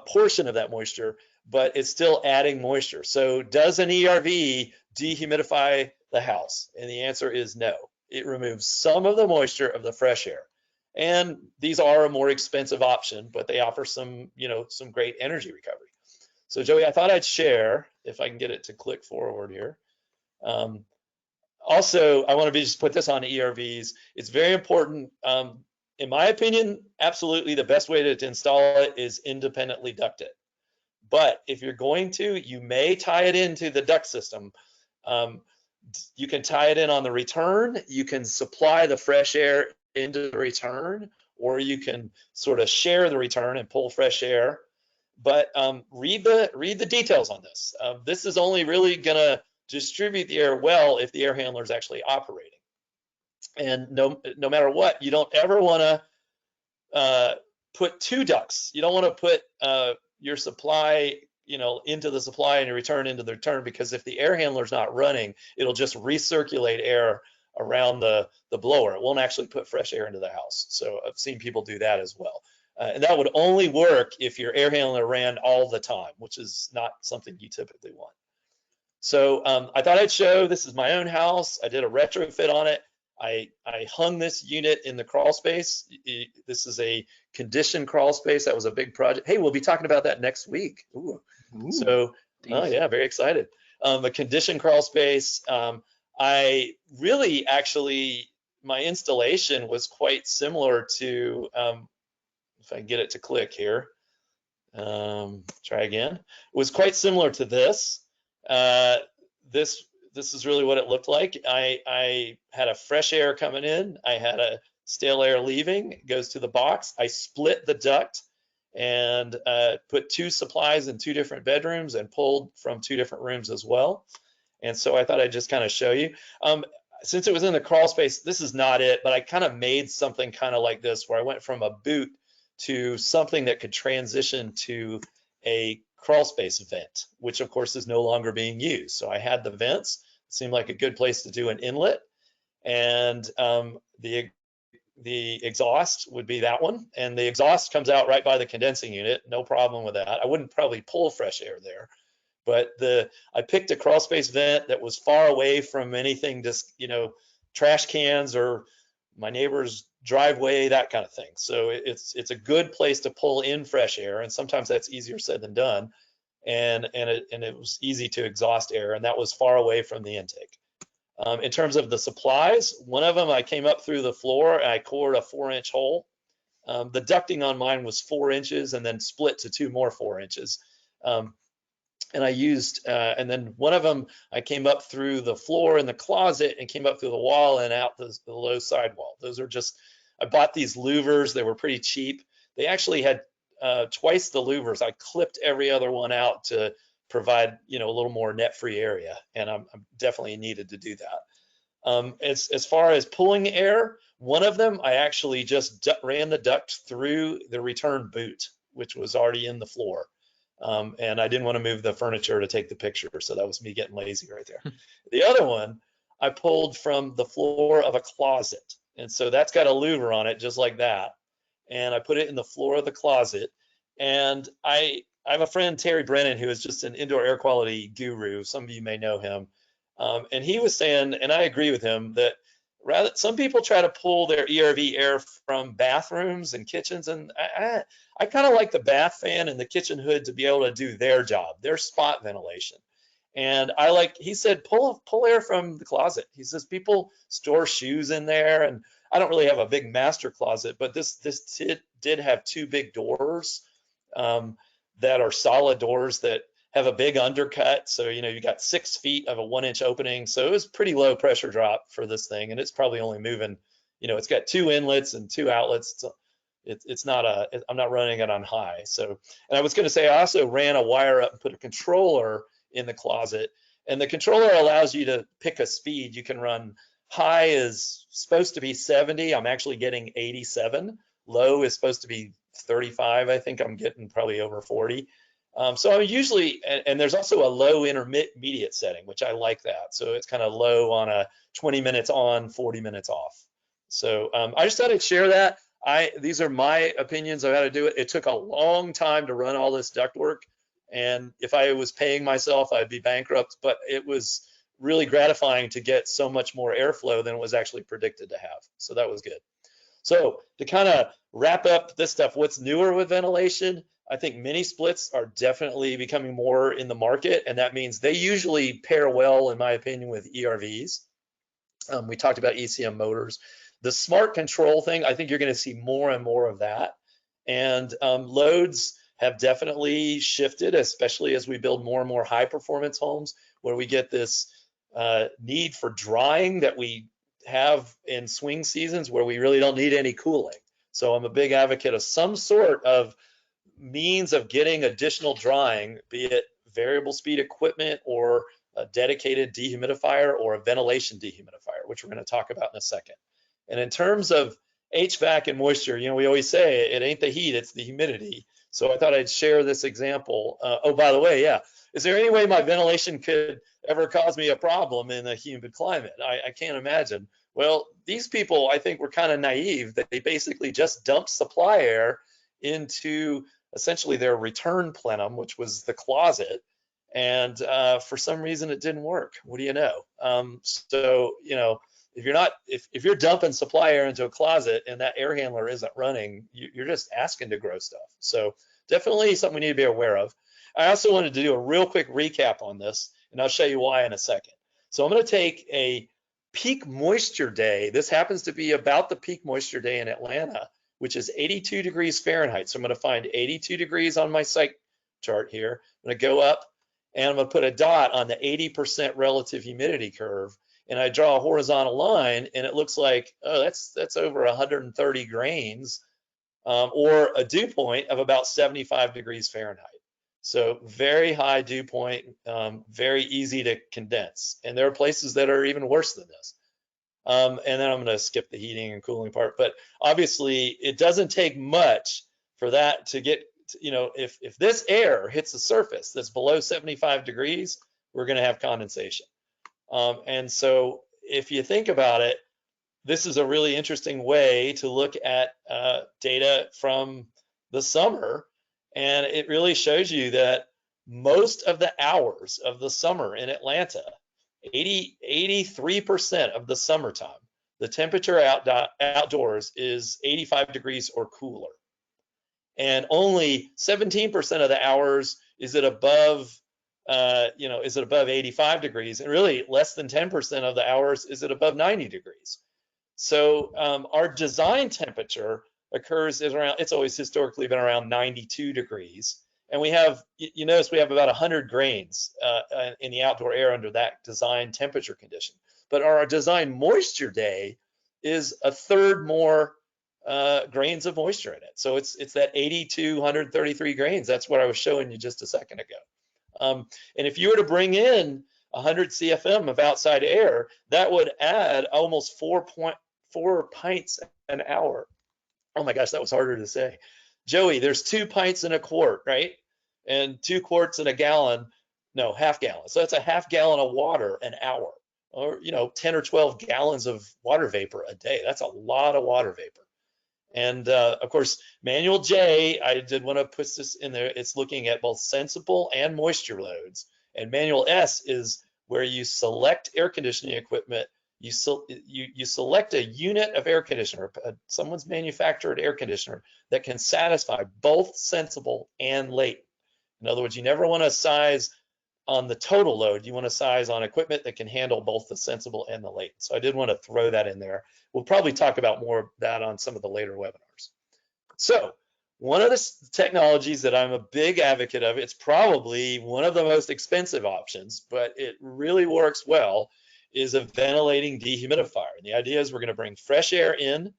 portion of that moisture, but it's still adding moisture. So does an ERV dehumidify the house? And the answer is no. It removes some of the moisture of the fresh air. And these are a more expensive option, but they offer some, you know, some great energy recovery. So Joey, I thought I'd share, if I can get it to click forward here. Also, I want to just put this on ERVs. It's very important. In my opinion, absolutely the best way to install it is independently duct it. But if you're going to, you may tie it into the duct system. You can tie it in on the return. You can supply the fresh air into the return, or you can sort of share the return and pull fresh air. But read the details on this. This is only really gonna distribute the air well if the air handler is actually operating. And no matter what, you don't ever want to put 2 ducts. You don't want to put your supply, you know, into the supply and your return into the return, because if the air handler is not running, it'll just recirculate air around the blower. It won't actually put fresh air into the house. So I've seen people do that as well. And that would only work if your air handler ran all the time, which is not something you typically want. So I thought I'd show, this is my own house. I did a retrofit on it. I hung this unit in the crawl space. This is a conditioned crawl space. That was a big project. Hey, we'll be talking about that next week. Ooh. So, oh yeah, very excited. A conditioned crawl space. I really actually my installation was quite similar to, if I can get it to click here, try again, was quite similar to this. This is really what it looked like. I had a fresh air coming in, I had a stale air leaving, it goes to the box. I split the duct and put 2 supplies in 2 different bedrooms and pulled from 2 different rooms as well. And so I thought I'd just kind of show you. Since it was in the crawl space, this is not it, but I kind of made something kind of like this where I went from a boot to something that could transition to a crawl space vent, which of course is no longer being used. So I had the vents, it seemed like a good place to do an inlet, and the exhaust would be that one, and the exhaust comes out right by the condensing unit, no problem with that. I wouldn't probably pull fresh air there, but I picked a crawl space vent that was far away from anything, just, you know, trash cans or my neighbor's driveway, that kind of thing. So it's a good place to pull in fresh air, and sometimes that's easier said than done. And it was easy to exhaust air, and that was far away from the intake. In terms of the supplies, one of them I came up through the floor and I cored a 4-inch hole. The ducting on mine was 4 inches and then split to 2 more 4 inches. And I used, and then one of them, I came up through the floor in the closet and came up through the wall and out the low sidewall. Those are just, I bought these louvers, they were pretty cheap. They actually had twice the louvers. I clipped every other one out to provide, you know, a little more net-free area, and I'm definitely needed to do that. As far as pulling air, one of them, I actually just ran the duct through the return boot, which was already in the floor. And I didn't want to move the furniture to take the picture, so that was me getting lazy right there. The other one, I pulled from the floor of a closet, and so that's got a louver on it, just like that. And I put it in the floor of the closet, and I have a friend, Terry Brennan, who is just an indoor air quality guru. Some of you may know him. And he was saying, and I agree with him, that rather some people try to pull their ERV air from bathrooms and kitchens, and I kind of like the bath fan and the kitchen hood to be able to do their job, their spot ventilation. And I like, he said, pull air from the closet. He says people store shoes in there, and I don't really have a big master closet, but this did have 2 big doors that are solid doors that have a big undercut. So, you know, you got 6 feet of a 1-inch opening. So it was pretty low pressure drop for this thing. And it's probably only moving, you know, it's got 2 inlets and 2 outlets. So it's not I'm not running it on high. So, and I was going to say, I also ran a wire up and put a controller in the closet, and the controller allows you to pick a speed. You can run high is supposed to be 70. I'm actually getting 87. Low is supposed to be 35. I think I'm getting probably over 40. So I'm usually, and there's also a low intermediate setting, which I like that. So it's kind of low on a 20 minutes on, 40 minutes off. So I just thought I'd share that. These are my opinions of how to do it. It took a long time to run all this ductwork, and if I was paying myself, I'd be bankrupt, but it was really gratifying to get so much more airflow than it was actually predicted to have. So that was good. So to kind of wrap up this stuff, what's newer with ventilation? I think mini splits are definitely becoming more in the market, and that means they usually pair well, in my opinion, with ERVs. We talked about ECM motors. The smart control thing, I think you're going to see more and more of that. And loads have definitely shifted, especially as we build more and more high performance homes, where we get this need for drying that we have in swing seasons where we really don't need any cooling. So I'm a big advocate of some sort of means of getting additional drying, be it variable speed equipment or a dedicated dehumidifier or a ventilation dehumidifier, which we're going to talk about in a second. And in terms of HVAC and moisture, you know, we always say it ain't the heat, it's the humidity. So I thought I'd share this example. Oh, by the way, yeah, is there any way my ventilation could ever cause me a problem in a humid climate? I can't imagine. Well, these people, I think, were kind of naive that they basically just dumped supply air into essentially their return plenum, which was the closet. And for some reason it didn't work. What do you know? So, you know, if you're dumping supply air into a closet and that air handler isn't running, you're just asking to grow stuff. So definitely something we need to be aware of. I also wanted to do a real quick recap on this, and I'll show you why in a second. So I'm going to take a peak moisture day, this happens to be about the peak moisture day in Atlanta, which is 82 degrees Fahrenheit. So I'm going to find 82 degrees on my site chart here. I'm going to go up and I'm going to put a dot on the 80% relative humidity curve. And I draw a horizontal line and it looks like, oh, that's over 130 grains or a dew point of about 75 degrees Fahrenheit. So very high dew point, very easy to condense. And there are places that are even worse than this. And then I'm going to skip the heating and cooling part. But obviously, it doesn't take much for that to get, you know, if this air hits the surface that's below 75 degrees, we're going to have condensation. And so if you think about it, this is a really interesting way to look at data from the summer. And it really shows you that most of the hours of the summer in Atlanta, 83% of the summertime, the temperature outdoors is 85 degrees or cooler. And only 17% of the hours is it above, is it above 85 degrees? And really less than 10% of the hours is it above 90 degrees. So our design temperature occurs is around, it's always historically been around 92 degrees. And we have, you notice we have about 100 grains in the outdoor air under that design temperature condition. But our design moisture day is a third more grains of moisture in it. So it's that 82, 133 grains. That's what I was showing you just a second ago. And if you were to bring in 100 CFM of outside air, that would add almost 4.4 pints an hour. Oh my gosh, that was harder to say. Joey, there's 2 pints in a quart, right? And 2 quarts in a gallon, no, half gallon. So that's a half gallon of water an hour, or 10 or 12 gallons of water vapor a day. That's a lot of water vapor. And of course, manual J, I did want to put this in there. It's looking at both sensible and moisture loads. And manual S is where you select air conditioning equipment. You select a unit of air conditioner, someone's manufactured air conditioner that can satisfy both sensible and latent. In other words, you never want to size on the total load. You want to size on equipment that can handle both the sensible and the latent. So I did want to throw that in there. We'll probably talk about more of that on some of the later webinars. So one of the technologies that I'm a big advocate of, it's probably one of the most expensive options, but it really works well, is a ventilating dehumidifier. And the idea is we're going to bring fresh air in,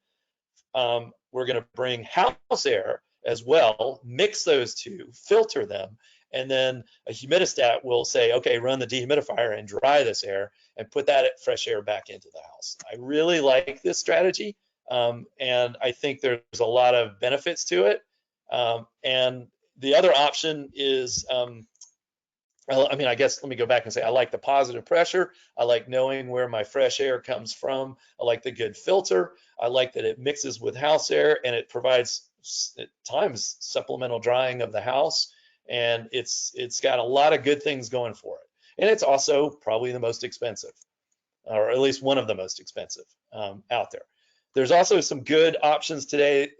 we're going to bring house air as well, mix those two, filter them, and then a humidistat will say, okay, run the dehumidifier and dry this air and put that fresh air back into the house. I really like this strategy, and I think there's a lot of benefits to it. And the other option is, I guess let me go back and say I like the positive pressure. I like knowing where my fresh air comes from. I like the good filter. I like that it mixes with house air and it provides at times supplemental drying of the house. And it's got a lot of good things going for it. And it's also probably the most expensive, or at least one of the most expensive out there. There's also some good options today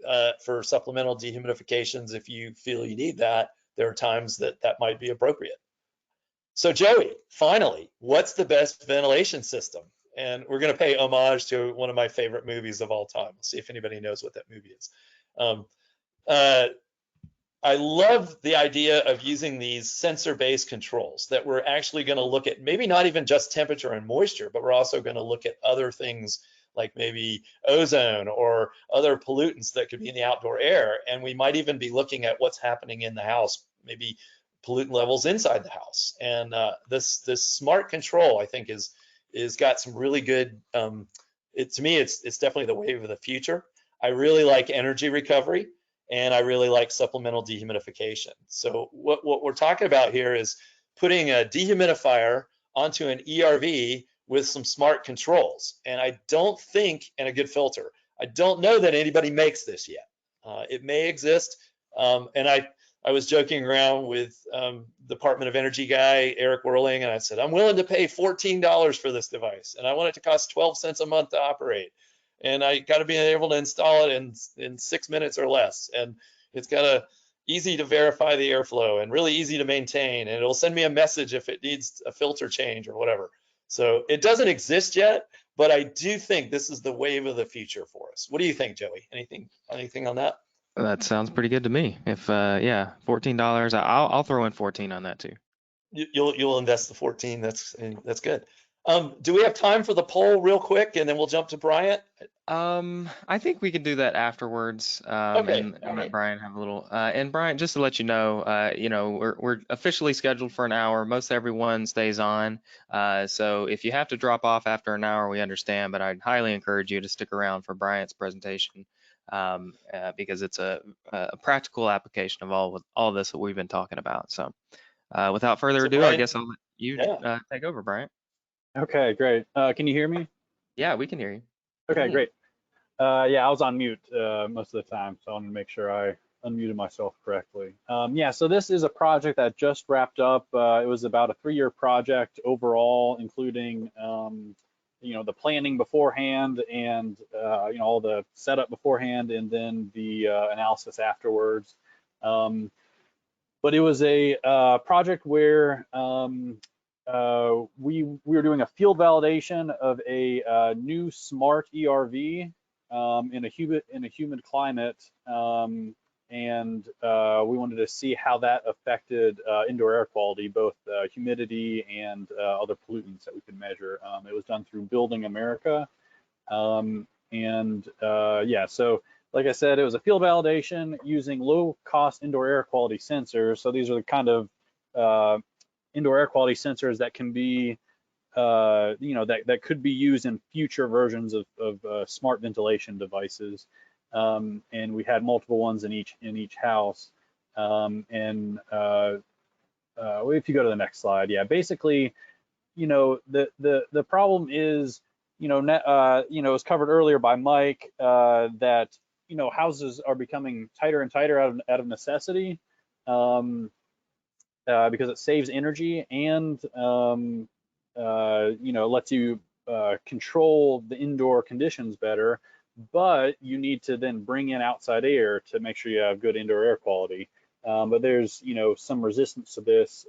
for supplemental dehumidifications. If you feel you need that, there are times that might be appropriate. So Joey, finally, what's the best ventilation system? And we're going to pay homage to one of my favorite movies of all time. Let's see if anybody knows what that movie is. I love the idea of using these sensor-based controls that we're actually going to look at, maybe not even just temperature and moisture, but we're also going to look at other things like maybe ozone or other pollutants that could be in the outdoor air. And we might even be looking at what's happening in the house, maybe pollutant levels inside the house. And this smart control, I think, is got some really good, to me, it's definitely the wave of the future. I really like energy recovery, and I really like supplemental dehumidification. So what we're talking about here is putting a dehumidifier onto an ERV with some smart controls. And I don't think, and a good filter, I don't know that anybody makes this yet. It may exist. And I was joking around with Department of Energy guy, Eric Whirling, and I said, I'm willing to pay $14 for this device. And I want it to cost 12 cents a month to operate. And I got to be able to install it in 6 minutes or less. And it's got easy to verify the airflow and really easy to maintain. And it'll send me a message if it needs a filter change or whatever. So it doesn't exist yet, but I do think this is the wave of the future for us. What do you think, Joey? Anything on that? That sounds pretty good to me. If yeah, $14, I'll throw in 14 on that too. You'll invest the 14. That's good. Do we have time for the poll real quick, and then we'll jump to Bryant? I think we can do that afterwards, Okay. and let Brian have a little. And Brian, just to let you know, we're officially scheduled for an hour. Most everyone stays on, so if you have to drop off after an hour, we understand. But I'd highly encourage you to stick around for Bryant's presentation, because it's a practical application of all this that we've been talking about. So, without further ado, Brian, I guess I'll let you take over, Bryant. Okay, great. Can you hear me? Yeah, we can hear you. Okay, great. Yeah, I was on mute most of the time, so I wanted to make sure I unmuted myself correctly. Yeah, so this is a project that just wrapped up. It was about a 3-year project overall, including the planning beforehand and all the setup beforehand, and then the analysis afterwards. But it was a project where we were doing a field validation of a new smart ERV in a humid climate, and we wanted to see how that affected indoor air quality, both humidity and other pollutants that we could measure. It was done through Building America, yeah, so like I said, it was a field validation using low-cost indoor air quality sensors. So these are the kind of indoor air quality sensors that can be that could be used in future versions of smart ventilation devices, and we had multiple ones in each house. If you go to the next slide, yeah, basically, the problem is, it was covered earlier by Mike, that houses are becoming tighter and tighter out of necessity, because it saves energy and lets you control the indoor conditions better, but you need to then bring in outside air to make sure you have good indoor air quality. But there's some resistance to this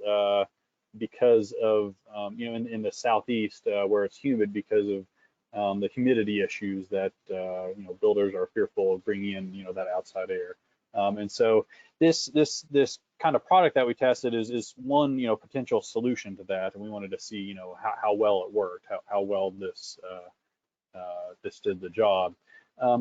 because of in the southeast where it's humid, because of the humidity issues that builders are fearful of bringing in that outside air. And so this kind of product that we tested is one potential solution to that, and we wanted to see how well it worked, how well this did the job.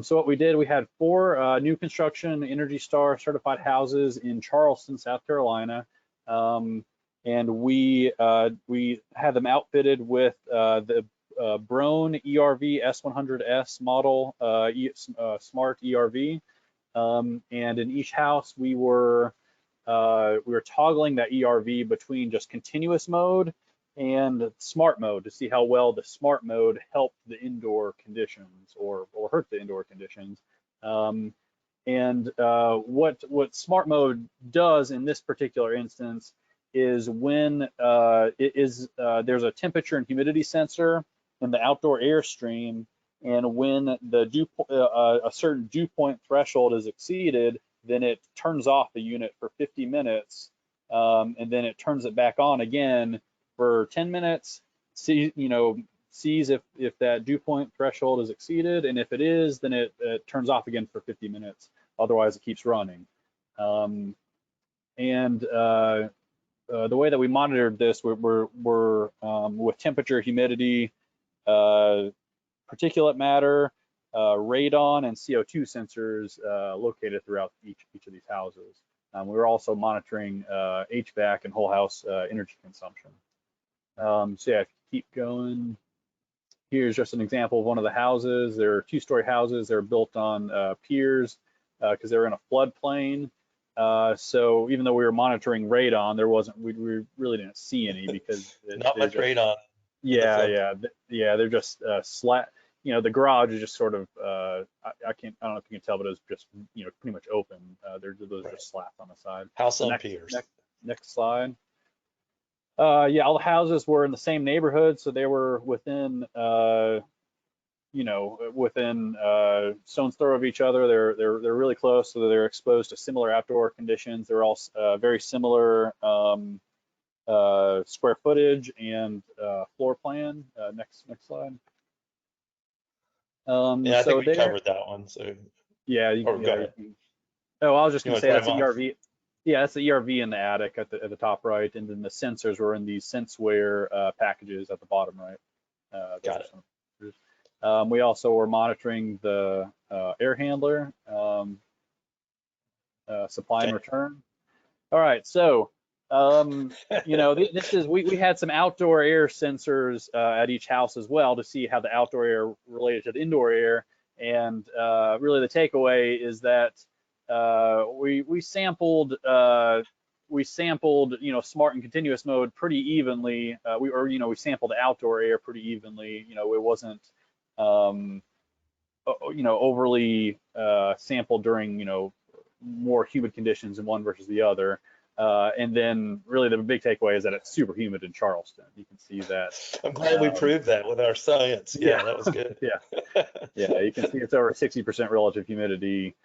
So what we did, we had 4 new construction Energy Star certified houses in Charleston, South Carolina, and we had them outfitted with the Broan ERV S100S model smart ERV, and in each house we were toggling that ERV between just continuous mode and smart mode to see how well the smart mode helped the indoor conditions or hurt the indoor conditions. What smart mode does in this particular instance is when there's a temperature and humidity sensor in the outdoor airstream, and when the a certain dew point threshold is exceeded, then it turns off the unit for 50 minutes, and then it turns it back on again for 10 minutes, sees if that dew point threshold is exceeded, and if it is, then it turns off again for 50 minutes. Otherwise, it keeps running. The way that we monitored this, we're with temperature, humidity, particulate matter, radon, and CO2 sensors located throughout each of these houses. We were also monitoring HVAC and whole house energy consumption. So yeah, if you keep going, here's just an example of one of the houses. They're 2-story houses. They're built on piers because they're in a floodplain. So even though we were monitoring radon, we really didn't see any because not much radon. Yeah. They're just slat. The garage is just sort of I don't know if you can tell, but it was just pretty much open. Those are just slats on the side. House on piers. Next slide. Yeah, all the houses were in the same neighborhood, so they were within within stone's throw of each other. They're really close, so they're exposed to similar outdoor conditions. They're all very similar square footage and floor plan. Next slide. Yeah, I so think we there, covered that one. So yeah, go ahead. Oh, I was just You going to want say to that's the dive on? ERV. Yeah, that's the ERV in the attic at the top right, and then the sensors were in these SenseWare packages at the bottom right. Got it. We also were monitoring the air handler, supply and Okay. return. All right, so this is we had some outdoor air sensors at each house as well to see how the outdoor air related to the indoor air, and really the takeaway is that we sampled smart and continuous mode pretty evenly. We sampled outdoor air pretty evenly. It wasn't overly sampled during more humid conditions in one versus the other. And then really the big takeaway is that it's super humid in Charleston. You can see that. I'm glad we proved that with our science. Yeah, that was good. Yeah, you can see it's over 60% relative humidity,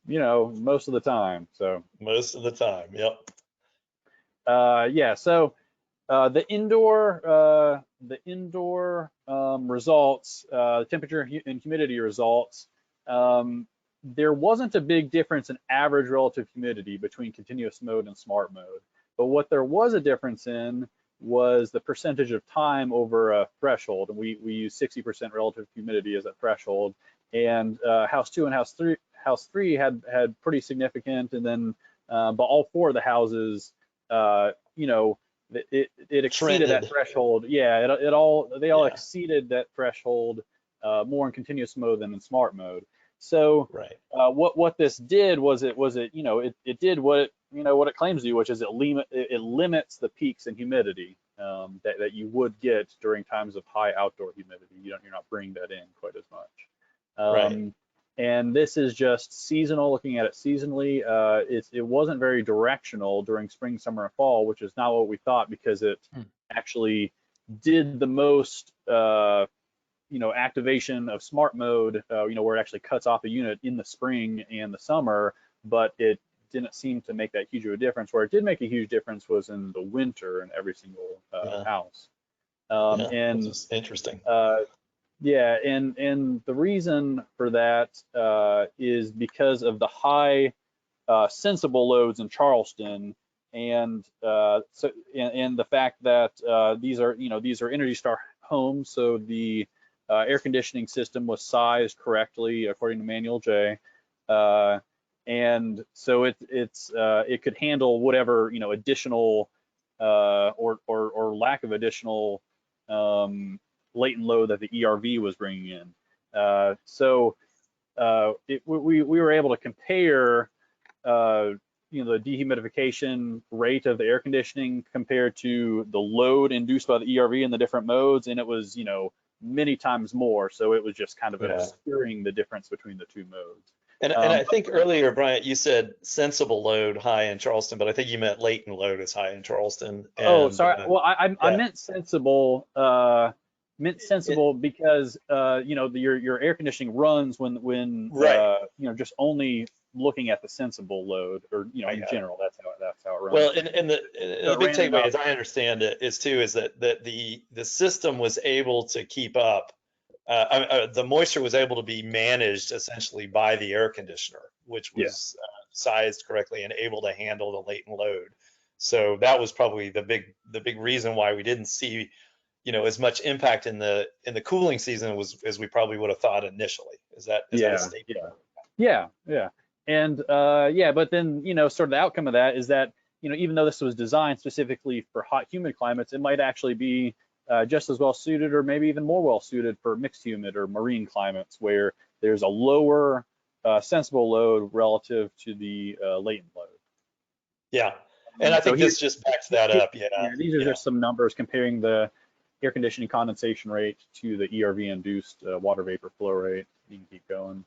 most of the time. So most of the time, yep. So the indoor results, the temperature and humidity results, there wasn't a big difference in average relative humidity between continuous mode and smart mode. But what there was a difference in was the percentage of time over a threshold. And we use 60% relative humidity as a threshold. And house 2 and house 3 had pretty significant. And then, but all 4 of the houses, it exceeded that threshold. Yeah, they all exceeded that threshold more in continuous mode than in smart mode. So what this did was it did what it claims to do, which is it limits the peaks in humidity that you would get during times of high outdoor humidity. You're not bringing that in quite as much. And this is just seasonal, looking at it seasonally. It wasn't very directional during spring, summer, and fall, which is not what we thought, because it actually did the most activation of smart mode, where it actually cuts off a unit in the spring and the summer, but it didn't seem to make that huge of a difference. Where it did make a huge difference was in the winter in every single house. And this is interesting. And the reason for that is because of the high sensible loads in Charleston, and the fact that these are Energy Star homes, so the air conditioning system was sized correctly according to Manual J, and so it could handle whatever additional or lack of additional latent load that the ERV was bringing in. We were able to compare the dehumidification rate of the air conditioning compared to the load induced by the ERV in the different modes, and it was many times more. So it was just kind of obscuring the difference between the two modes. And I think earlier, Bryant, you said sensible load high in Charleston, but I think you meant latent load is high in Charleston. Oh, sorry. Well, I meant sensible. Because your air conditioning runs when just only looking at the sensible load, or in general, that's how it runs. Well, and the big takeaway, as I understand it, is that the system was able to keep up. The moisture was able to be managed essentially by the air conditioner, which was sized correctly and able to handle the latent load. So that was probably the big reason why we didn't see as much impact in the cooling season as we probably would have thought initially. Is that a statement? Yeah. And but then sort of the outcome of that is that even though this was designed specifically for hot, humid climates, it might actually be just as well suited, or maybe even more well suited, for mixed humid or marine climates, where there's a lower sensible load relative to the latent load. Yeah, and I think this just backs that up. These are just some numbers comparing the air conditioning condensation rate to the ERV induced water vapor flow rate. You can keep going.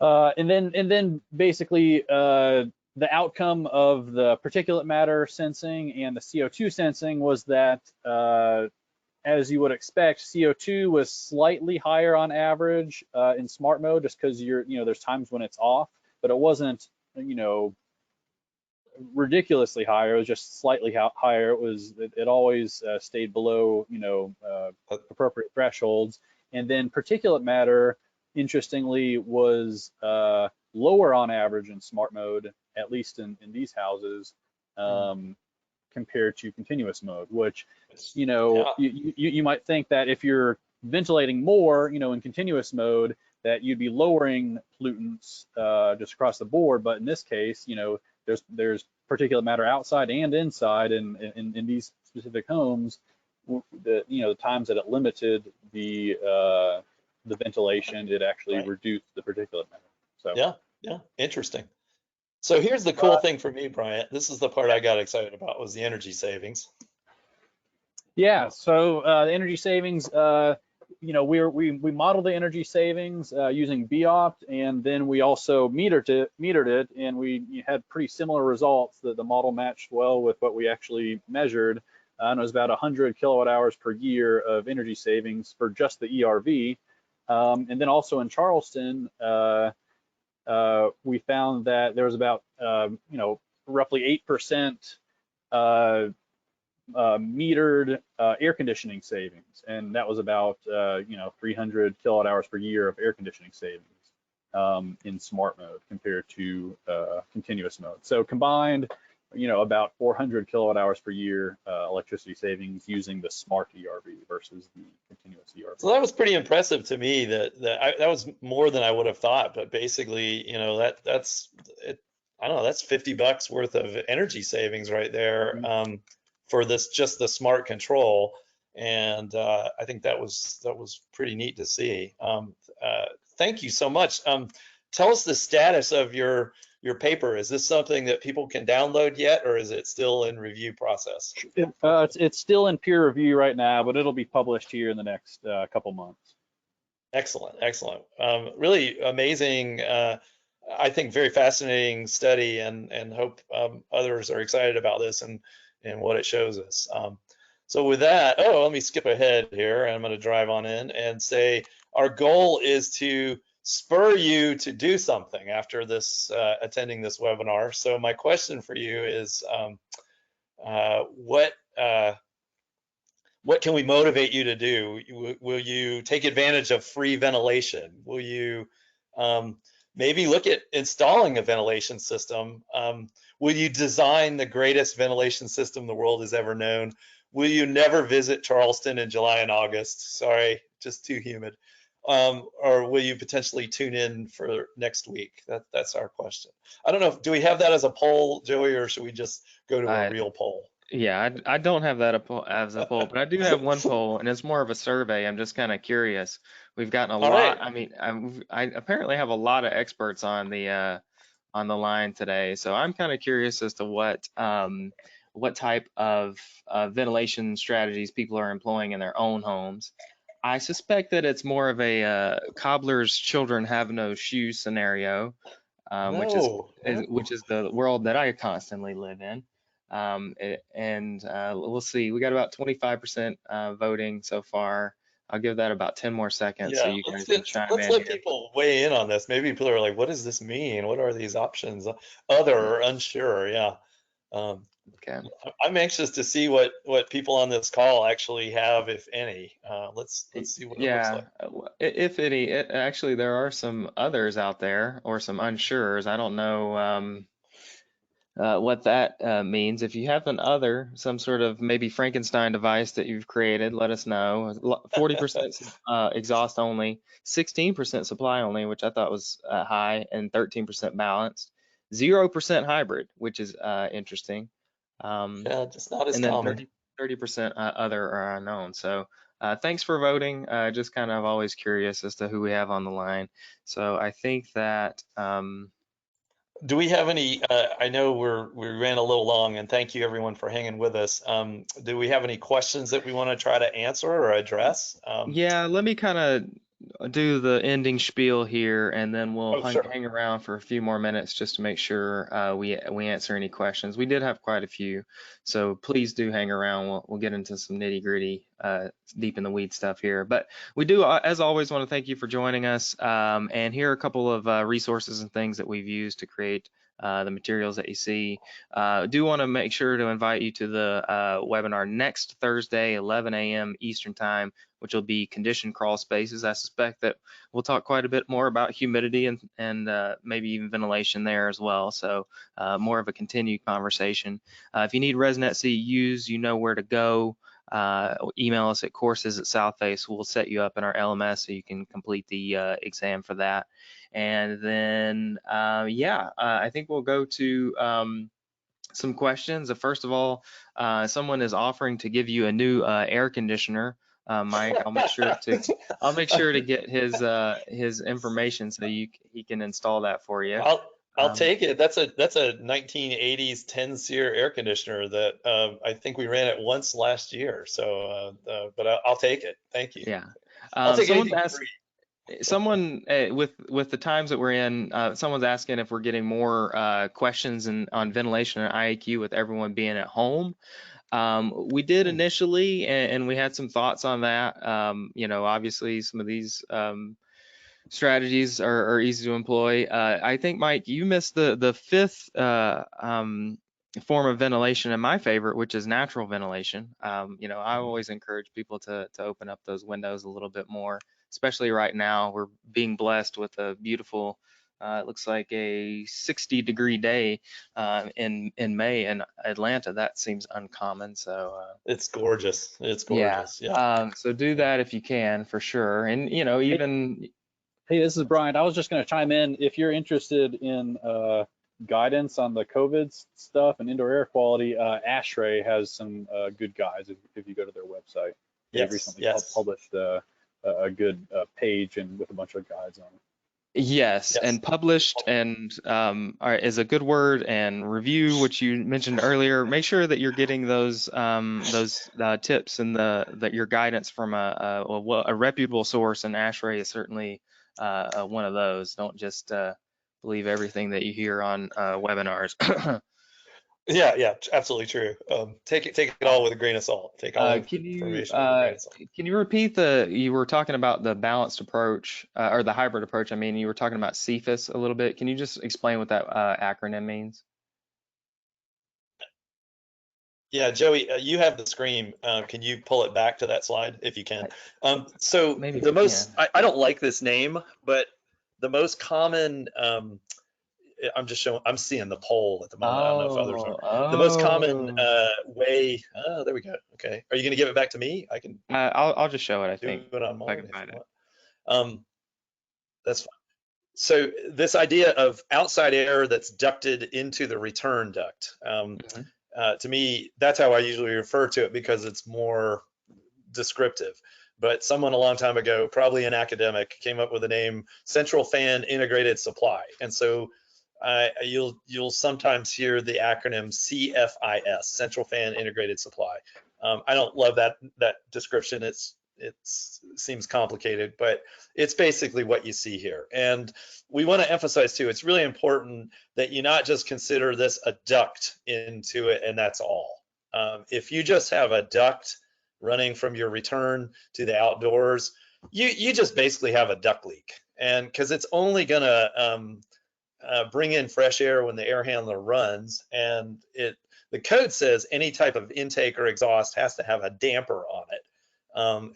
And then basically the outcome of the particulate matter sensing and the CO2 sensing was that, as you would expect, CO2 was slightly higher on average in smart mode, just because there's times when it's off, but it wasn't ridiculously higher. It was just slightly higher. It always stayed below, appropriate thresholds. And then particulate matter, interestingly, was lower on average in smart mode, at least in these houses, compared to continuous mode, which, you might think that if you're ventilating more, in continuous mode, that you'd be lowering pollutants just across the board. But in this case, there's particulate matter outside and inside, and in these specific homes, the times that it limited the ventilation, it actually reduced the particulate matter. So yeah, interesting. So here's the cool thing for me, Bryant. This is the part I got excited about, was the energy savings. Yeah, so the energy savings, we modeled the energy savings using BOPT, and then we also metered it, and we had pretty similar results. The model matched well with what we actually measured, and it was about 100 kilowatt hours per year of energy savings for just the ERV. And then also in Charleston, we found that there was about roughly 8% metered air conditioning savings, and that was about 300 kilowatt hours per year of air conditioning savings in smart mode compared to continuous mode. So combined, about 400 kilowatt hours per year electricity savings using the smart ERV versus the continuous ERV. So that was pretty impressive to me. That was more than I would have thought. But basically, that's I don't know, that's $50 worth of energy savings right there for just the smart control. And I think that was pretty neat to see. Thank you so much. Tell us the status of your paper. Is this something that people can download yet, or is it still in review process? It's still in peer review right now, but it'll be published here in the next couple months. Excellent. Really amazing. I think very fascinating study, and hope others are excited about this and what it shows us. So with that, let me skip ahead here, and I'm going to drive on in and say our goal is to spur you to do something after this attending this webinar. So my question for you is, what can we motivate you to do? Will you take advantage of free ventilation? Will you maybe look at installing a ventilation system? Will you design the greatest ventilation system the world has ever known? Will you never visit Charleston in July and August? Sorry, just too humid. Or will you potentially tune in for next week? That's our question. I don't know, do we have that as a poll, Joey, or should we just go to a real poll? Yeah, I don't have that as a poll, but I do have one poll, and it's more of a survey. I'm just kind of curious. We've gotten a lot. Right. I mean, I apparently have a lot of experts on the line today, so I'm kind of curious as to what type of ventilation strategies people are employing in their own homes. I suspect that it's more of a cobbler's children have no shoe scenario, which is the world that I constantly live in. We'll see. We got about 25% voting so far. I'll give that about 10 more seconds so you guys can chime in. Let's let people weigh in on this. Maybe people are like, what does this mean? What are these options? Other or unsure, yeah. Okay. I'm anxious to see what people on this call actually have, if any. Let's see what it looks like. If any. Actually, there are some others out there, or some unsures. I don't know what that means. If you have some sort of maybe Frankenstein device that you've created, let us know. 40% exhaust only, 16% supply only, which I thought was high, and 13% balanced. 0% hybrid, which is interesting. Yeah, just not as and then common. 30% other or unknown. So thanks for voting. Just kind of always curious as to who we have on the line. So I think that. Do we have any? I know we ran a little long, and thank you everyone for hanging with us. Do we have any questions that we want to try to answer or address? Yeah, let me kind of do the ending spiel here, and then we'll hang around for a few more minutes just to make sure we answer any questions. We did have quite a few, so please do hang around. We'll get into some nitty gritty, deep in the weeds stuff here. But we do, as always, want to thank you for joining us. And here are a couple of resources and things that we've used to create the materials that you see. Do want to make sure to invite you to the webinar next Thursday, 11 a.m. Eastern Time, which will be condition crawl spaces. I suspect that we'll talk quite a bit more about humidity and maybe even ventilation there as well. So more of a continued conversation. If you need ResNet CEUs, you know where to go. Email us at courses@southface. We'll set you up in our LMS so you can complete the exam for that. And then, I think we'll go to some questions. First of all, someone is offering to give you a new air conditioner. Mike, I'll make sure to get his information so he can install that for you. I'll take it. That's a 1980s 10-SEER air conditioner that I think we ran it once last year. So, but I'll take it. Thank you. Yeah. I'll take anything free. Someone with the times that we're in, someone's asking if we're getting more questions on ventilation and IAQ with everyone being at home. We did initially, and we had some thoughts on that. Obviously some of these strategies are easy to employ. I think, Mike, you missed the fifth form of ventilation, and my favorite, which is natural ventilation. I always encourage people to open up those windows a little bit more, especially right now. We're being blessed with a beautiful, it looks like a 60-degree day in May in Atlanta. That seems uncommon. So it's gorgeous. It's gorgeous. Yeah. So do that if you can, for sure. And even. Hey, this is Brian. I was just going to chime in. If you're interested in guidance on the COVID stuff and indoor air quality, ASHRAE has some good guides if you go to their website. They've recently published a good page and with a bunch of guides on it. Yes, and published and is a good word, and review, which you mentioned earlier. Make sure that you're getting those tips and that your guidance from a reputable source, and ASHRAE is certainly one of those. Don't just believe everything that you hear on webinars. Yeah, absolutely true. Take it all with a grain of salt. Take all information with a grain of salt. Can you repeat you were talking about the balanced approach, or the hybrid approach? I mean, you were talking about CFIS a little bit. Can you just explain what that acronym means? Yeah, Joey, you have the screen. Can you pull it back to that slide if you can? So Maybe the most, I don't like this name, but the most common, I'm seeing the poll at the moment. I don't know if others are. The most common way, there we go. Okay. Are you going to give it back to me? I can. I'll just show it, I think. Do it on mine I can find it. That's fine. So this idea of outside air that's ducted into the return duct. To me, that's how I usually refer to it because it's more descriptive. But someone a long time ago, probably an academic, came up with the name Central Fan Integrated Supply. And so you'll sometimes hear the acronym CFIS, Central Fan Integrated Supply. I don't love that description. It seems complicated, but it's basically what you see here. And we want to emphasize too, it's really important that you not just consider this a duct into it and that's all. If you just have a duct running from your return to the outdoors, you just basically have a duct leak. And because it's only gonna bring in fresh air when the air handler runs, and the code says any type of intake or exhaust has to have a damper on it.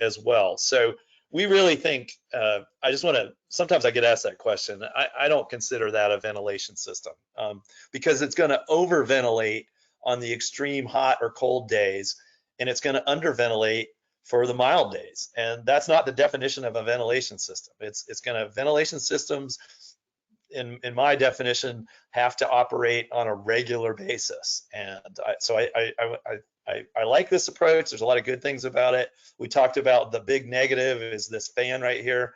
As well. So we really think, sometimes I get asked that question. I don't consider that a ventilation system because it's going to over ventilate on the extreme hot or cold days, and it's going to under ventilate for the mild days. And that's not the definition of a ventilation system. Ventilation systems, in my definition, have to operate on a regular basis. And I like this approach. There's a lot of good things about it. We talked about the big negative is this fan right here,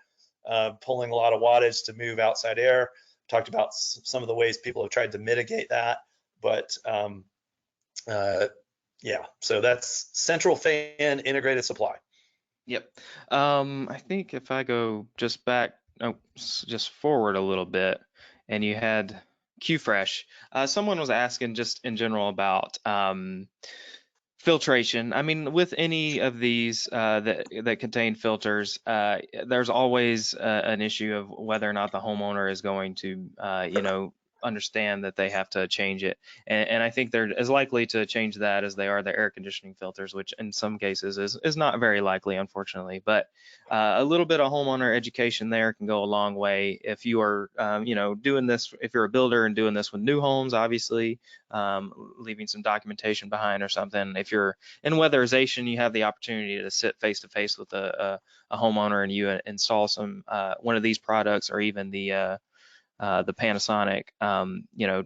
pulling a lot of wattage to move outside air. Talked about some of the ways people have tried to mitigate that. But yeah, so that's Central Fan Integrated Supply. Yep. I think if I go just forward a little bit, and you had Q-Fresh, someone was asking just in general about filtration. I mean, with any of these that contain filters, there's always an issue of whether or not the homeowner is going to, understand that they have to change it. And I think they're as likely to change that as they are the air conditioning filters, which in some cases is not very likely, unfortunately. But a little bit of homeowner education there can go a long way. If you are, doing this, if you're a builder and doing this with new homes, obviously, leaving some documentation behind or something. If you're in weatherization, you have the opportunity to sit face to face with a homeowner and you install some one of these products, or even the Panasonic,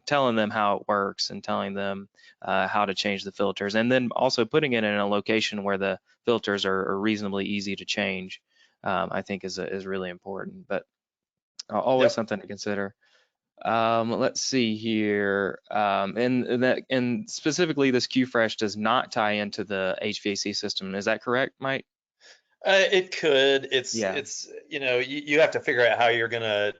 telling them how it works and telling them how to change the filters, and then also putting it in a location where the filters are reasonably easy to change, I think is really important, but always something to consider. Let's see here. And specifically, this Q-Fresh does not tie into the HVAC system. Is that correct, Mike? It could. It's Yeah. you have to figure out how you're gonna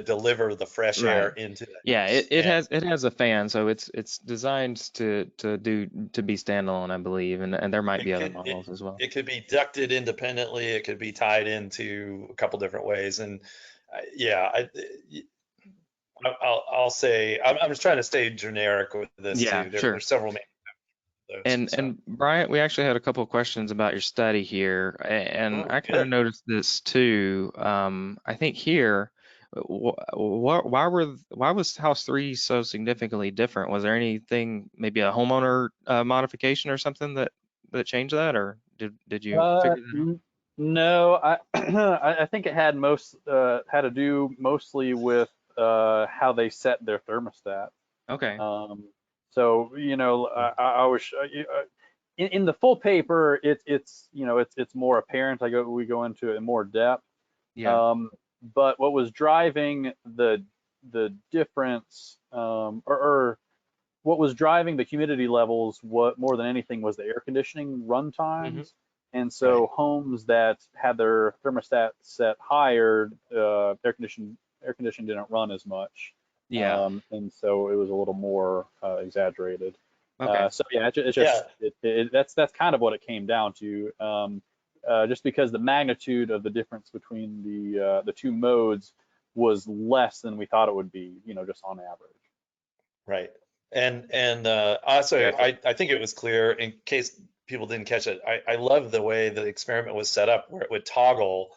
deliver the fresh air Right. into that. Yeah, it And has a fan, so it's designed to be standalone, I believe, and there might be other models as well. it could be ducted independently. It could be tied into a couple different ways. And I'll say I'm just trying to stay generic with this Yeah, too. sure. There's several main those. So. And Bryant, we actually had a couple of questions about your study here, and Oh, I kind of good. noticed this too. I think here, why was House 3 so significantly different? Was there anything, maybe a homeowner modification or something that changed that, or did you figure that out? No, I I think it had had to do mostly with how they set their thermostat. Okay. So I was in the full paper. It's more apparent. We go into it in more depth. Yeah. But what was driving the difference, or what was driving the humidity levels, what more than anything, was the air conditioning run times. And so homes that had their thermostat set higher, air conditioning didn't run as much. Yeah. And so it was a little more exaggerated. Okay. So yeah, it's just that's kind of what it came down to. Just because the magnitude of the difference between the two modes was less than we thought it would be, just on average. Right. And also, I think it was clear, in case people didn't catch it. I love the way the experiment was set up, where it would toggle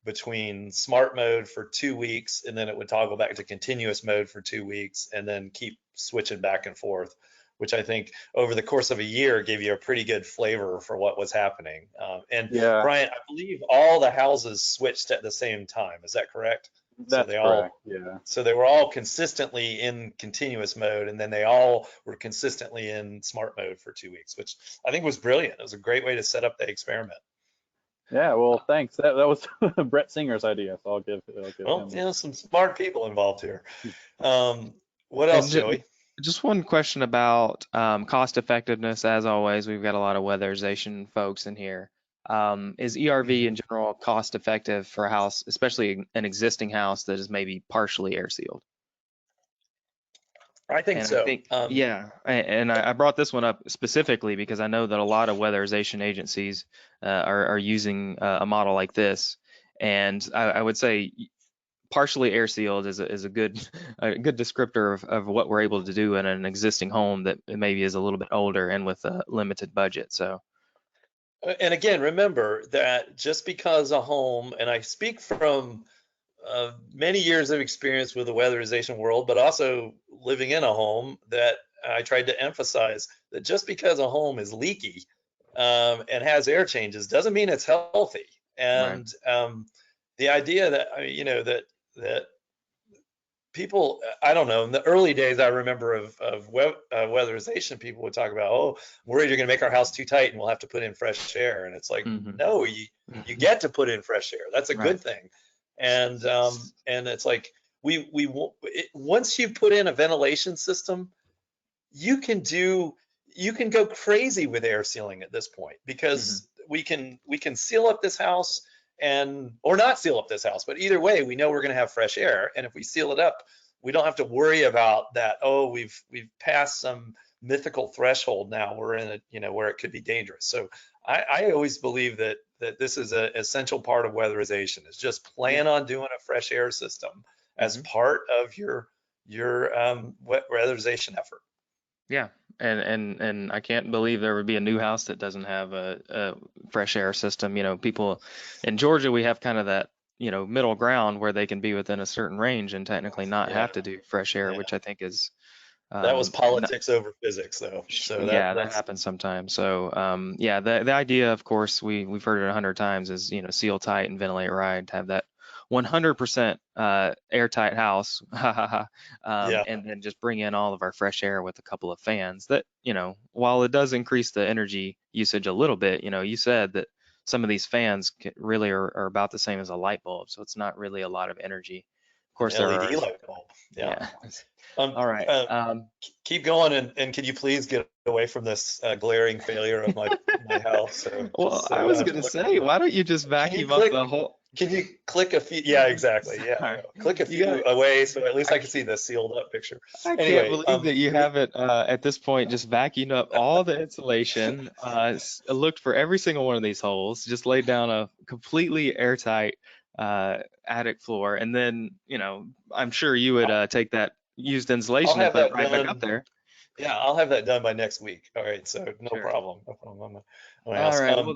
between smart mode for 2 weeks, and then it would toggle back to continuous mode for 2 weeks, and then keep switching back and forth, which I think over the course of a year gave you a pretty good flavor for what was happening. And Yeah, Brian, I believe all the houses switched at the same time. Is that correct? that's correct. Yeah. So they were all consistently in continuous mode, and then they all were consistently in smart mode for 2 weeks, which I think was brilliant. It was a great way to set up the experiment. Yeah, well, thanks. That was Brett Singer's idea, so I'll give Well, him. some smart people involved here. What else, Joey? Just one question about cost effectiveness. As always, we've got a lot of weatherization folks in here. Is ERV in general cost effective for a house, especially an existing house that is maybe partially air sealed? I think And so. I think, and I brought this one up specifically because I know that a lot of weatherization agencies are using a model like this, and I would say partially air sealed is a good descriptor of what we're able to do in an existing home that maybe is a little bit older and with a limited budget. So. And again, remember that just because a home, and I speak from many years of experience with the weatherization world, but also living in a home, that I tried to emphasize that just because a home is leaky and has air changes doesn't mean it's healthy. And the idea that that people, I don't know, in the early days, I remember of weatherization, people would talk about, oh, worried you're going to make our house too tight and we'll have to put in fresh air. And it's like, no, you get to put in fresh air. That's a good thing. And it's like once you put in a ventilation system, you can go crazy with air sealing at this point, because we can seal up this house or not seal up this house, but either way, we know we're going to have fresh air. And if we seal it up, we don't have to worry about that. Oh, we've passed some mythical threshold. Now we're in where it could be dangerous. So I always believe that this is an essential part of weatherization, is just plan on doing a fresh air system as part of your your wet weatherization effort. Yeah, and I can't believe there would be a new house that doesn't have a fresh air system. You know, people in Georgia, we have kind of that, you know, middle ground where they can be within a certain range and technically not Yeah, have to do fresh air, yeah. which I think is That was not, politics over physics, though. So yeah, that that's happens sometimes. So yeah, the idea, of course, we've heard it 100 times is, you know, seal tight and ventilate right to have that 100% airtight house, yeah. and then just bring in all of our fresh air with a couple of fans. That, you know, while it does increase the energy usage a little bit, you know, you said that some of these fans really are about the same as a light bulb, so it's not really a lot of energy. Of An course, there are, LED light bulb. Yeah. yeah. Um, All right. Keep going, and can you please get away from this glaring failure of my house? So, Well, I was gonna say, why don't you just can you vacuum up click? the whole? Can you click a few? Yeah, exactly. Yeah, All right. click a You got few it. away, so at least I, I can see the sealed up picture. I can't Anyway, believe that you have it at this point just vacuumed up all the insulation, looked for every single one of these holes, just laid down a completely airtight attic floor, and then, you know, I'm sure you would take that used I'll insulation and have put it that right back up done. there. Yeah, I'll have that done by next week. All right, so no Sure. problem. No problem on my All house. right. Well,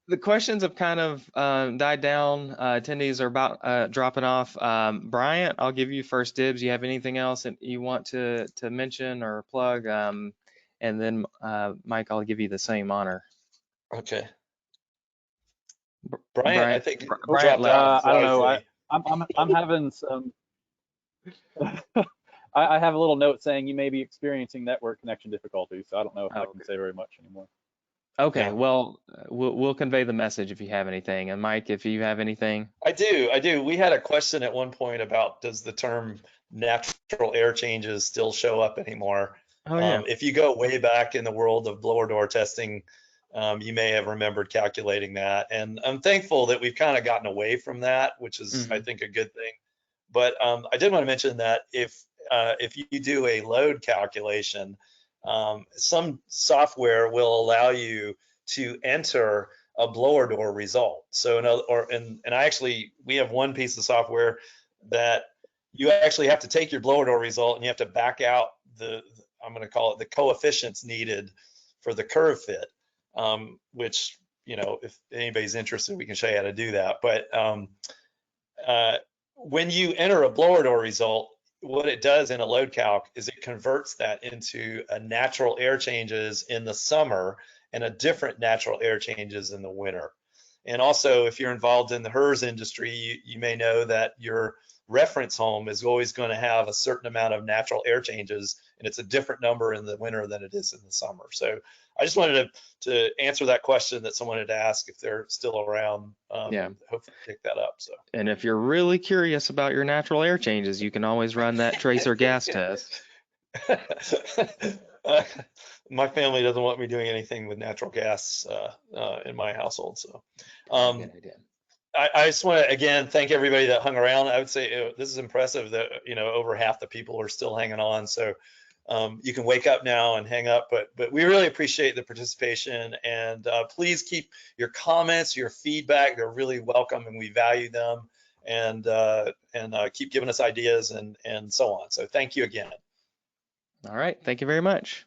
the questions have kind of died down. Attendees are about dropping off. Bryant, I'll give you first dibs. You have anything else that you want to mention or plug? And then Mike, I'll give you the same honor. Okay. Bryant, I think Bryant dropped left. off I don't know. wisely. I'm having some. I have a little note saying you may be experiencing network connection difficulties, so I don't know if I can say very much anymore. Okay, Yeah. well, we'll convey the message if you have anything. And Mike, if you have anything. I do. We had a question at one point about, does the term natural air changes still show up anymore? Oh yeah. If you go way back in the world of blower door testing, you may have remembered calculating that. And I'm thankful that we've kind of gotten away from that, which is, I think, a good thing. But I did want to mention that if you do a load calculation, some software will allow you to enter a blower door result. So we have one piece of software that you actually have to take your blower door result and you have to back out I'm going to call it the coefficients needed for the curve fit, which, you know, if anybody's interested, we can show you how to do that. But when you enter a blower door result, what it does in a load calc is it converts that into a natural air changes in the summer and a different natural air changes in the winter. And also, if you're involved in the HERS industry, you may know that your reference home is always going to have a certain amount of natural air changes, and it's a different number in the winter than it is in the summer. So I just wanted to answer that question that someone had asked if they're still around. Yeah. Hopefully pick that up. So. And if you're really curious about your natural air changes, you can always run that tracer gas test. My family doesn't want me doing anything with natural gas in my household. So Good idea. I just want to, again, thank everybody that hung around. I would say this is impressive that, you know, over half the people are still hanging on. So you can wake up now and hang up, but we really appreciate the participation, and please keep your comments, your feedback. They're really welcome and we value them, and keep giving us ideas and so on. So thank you again. All right. Thank you very much.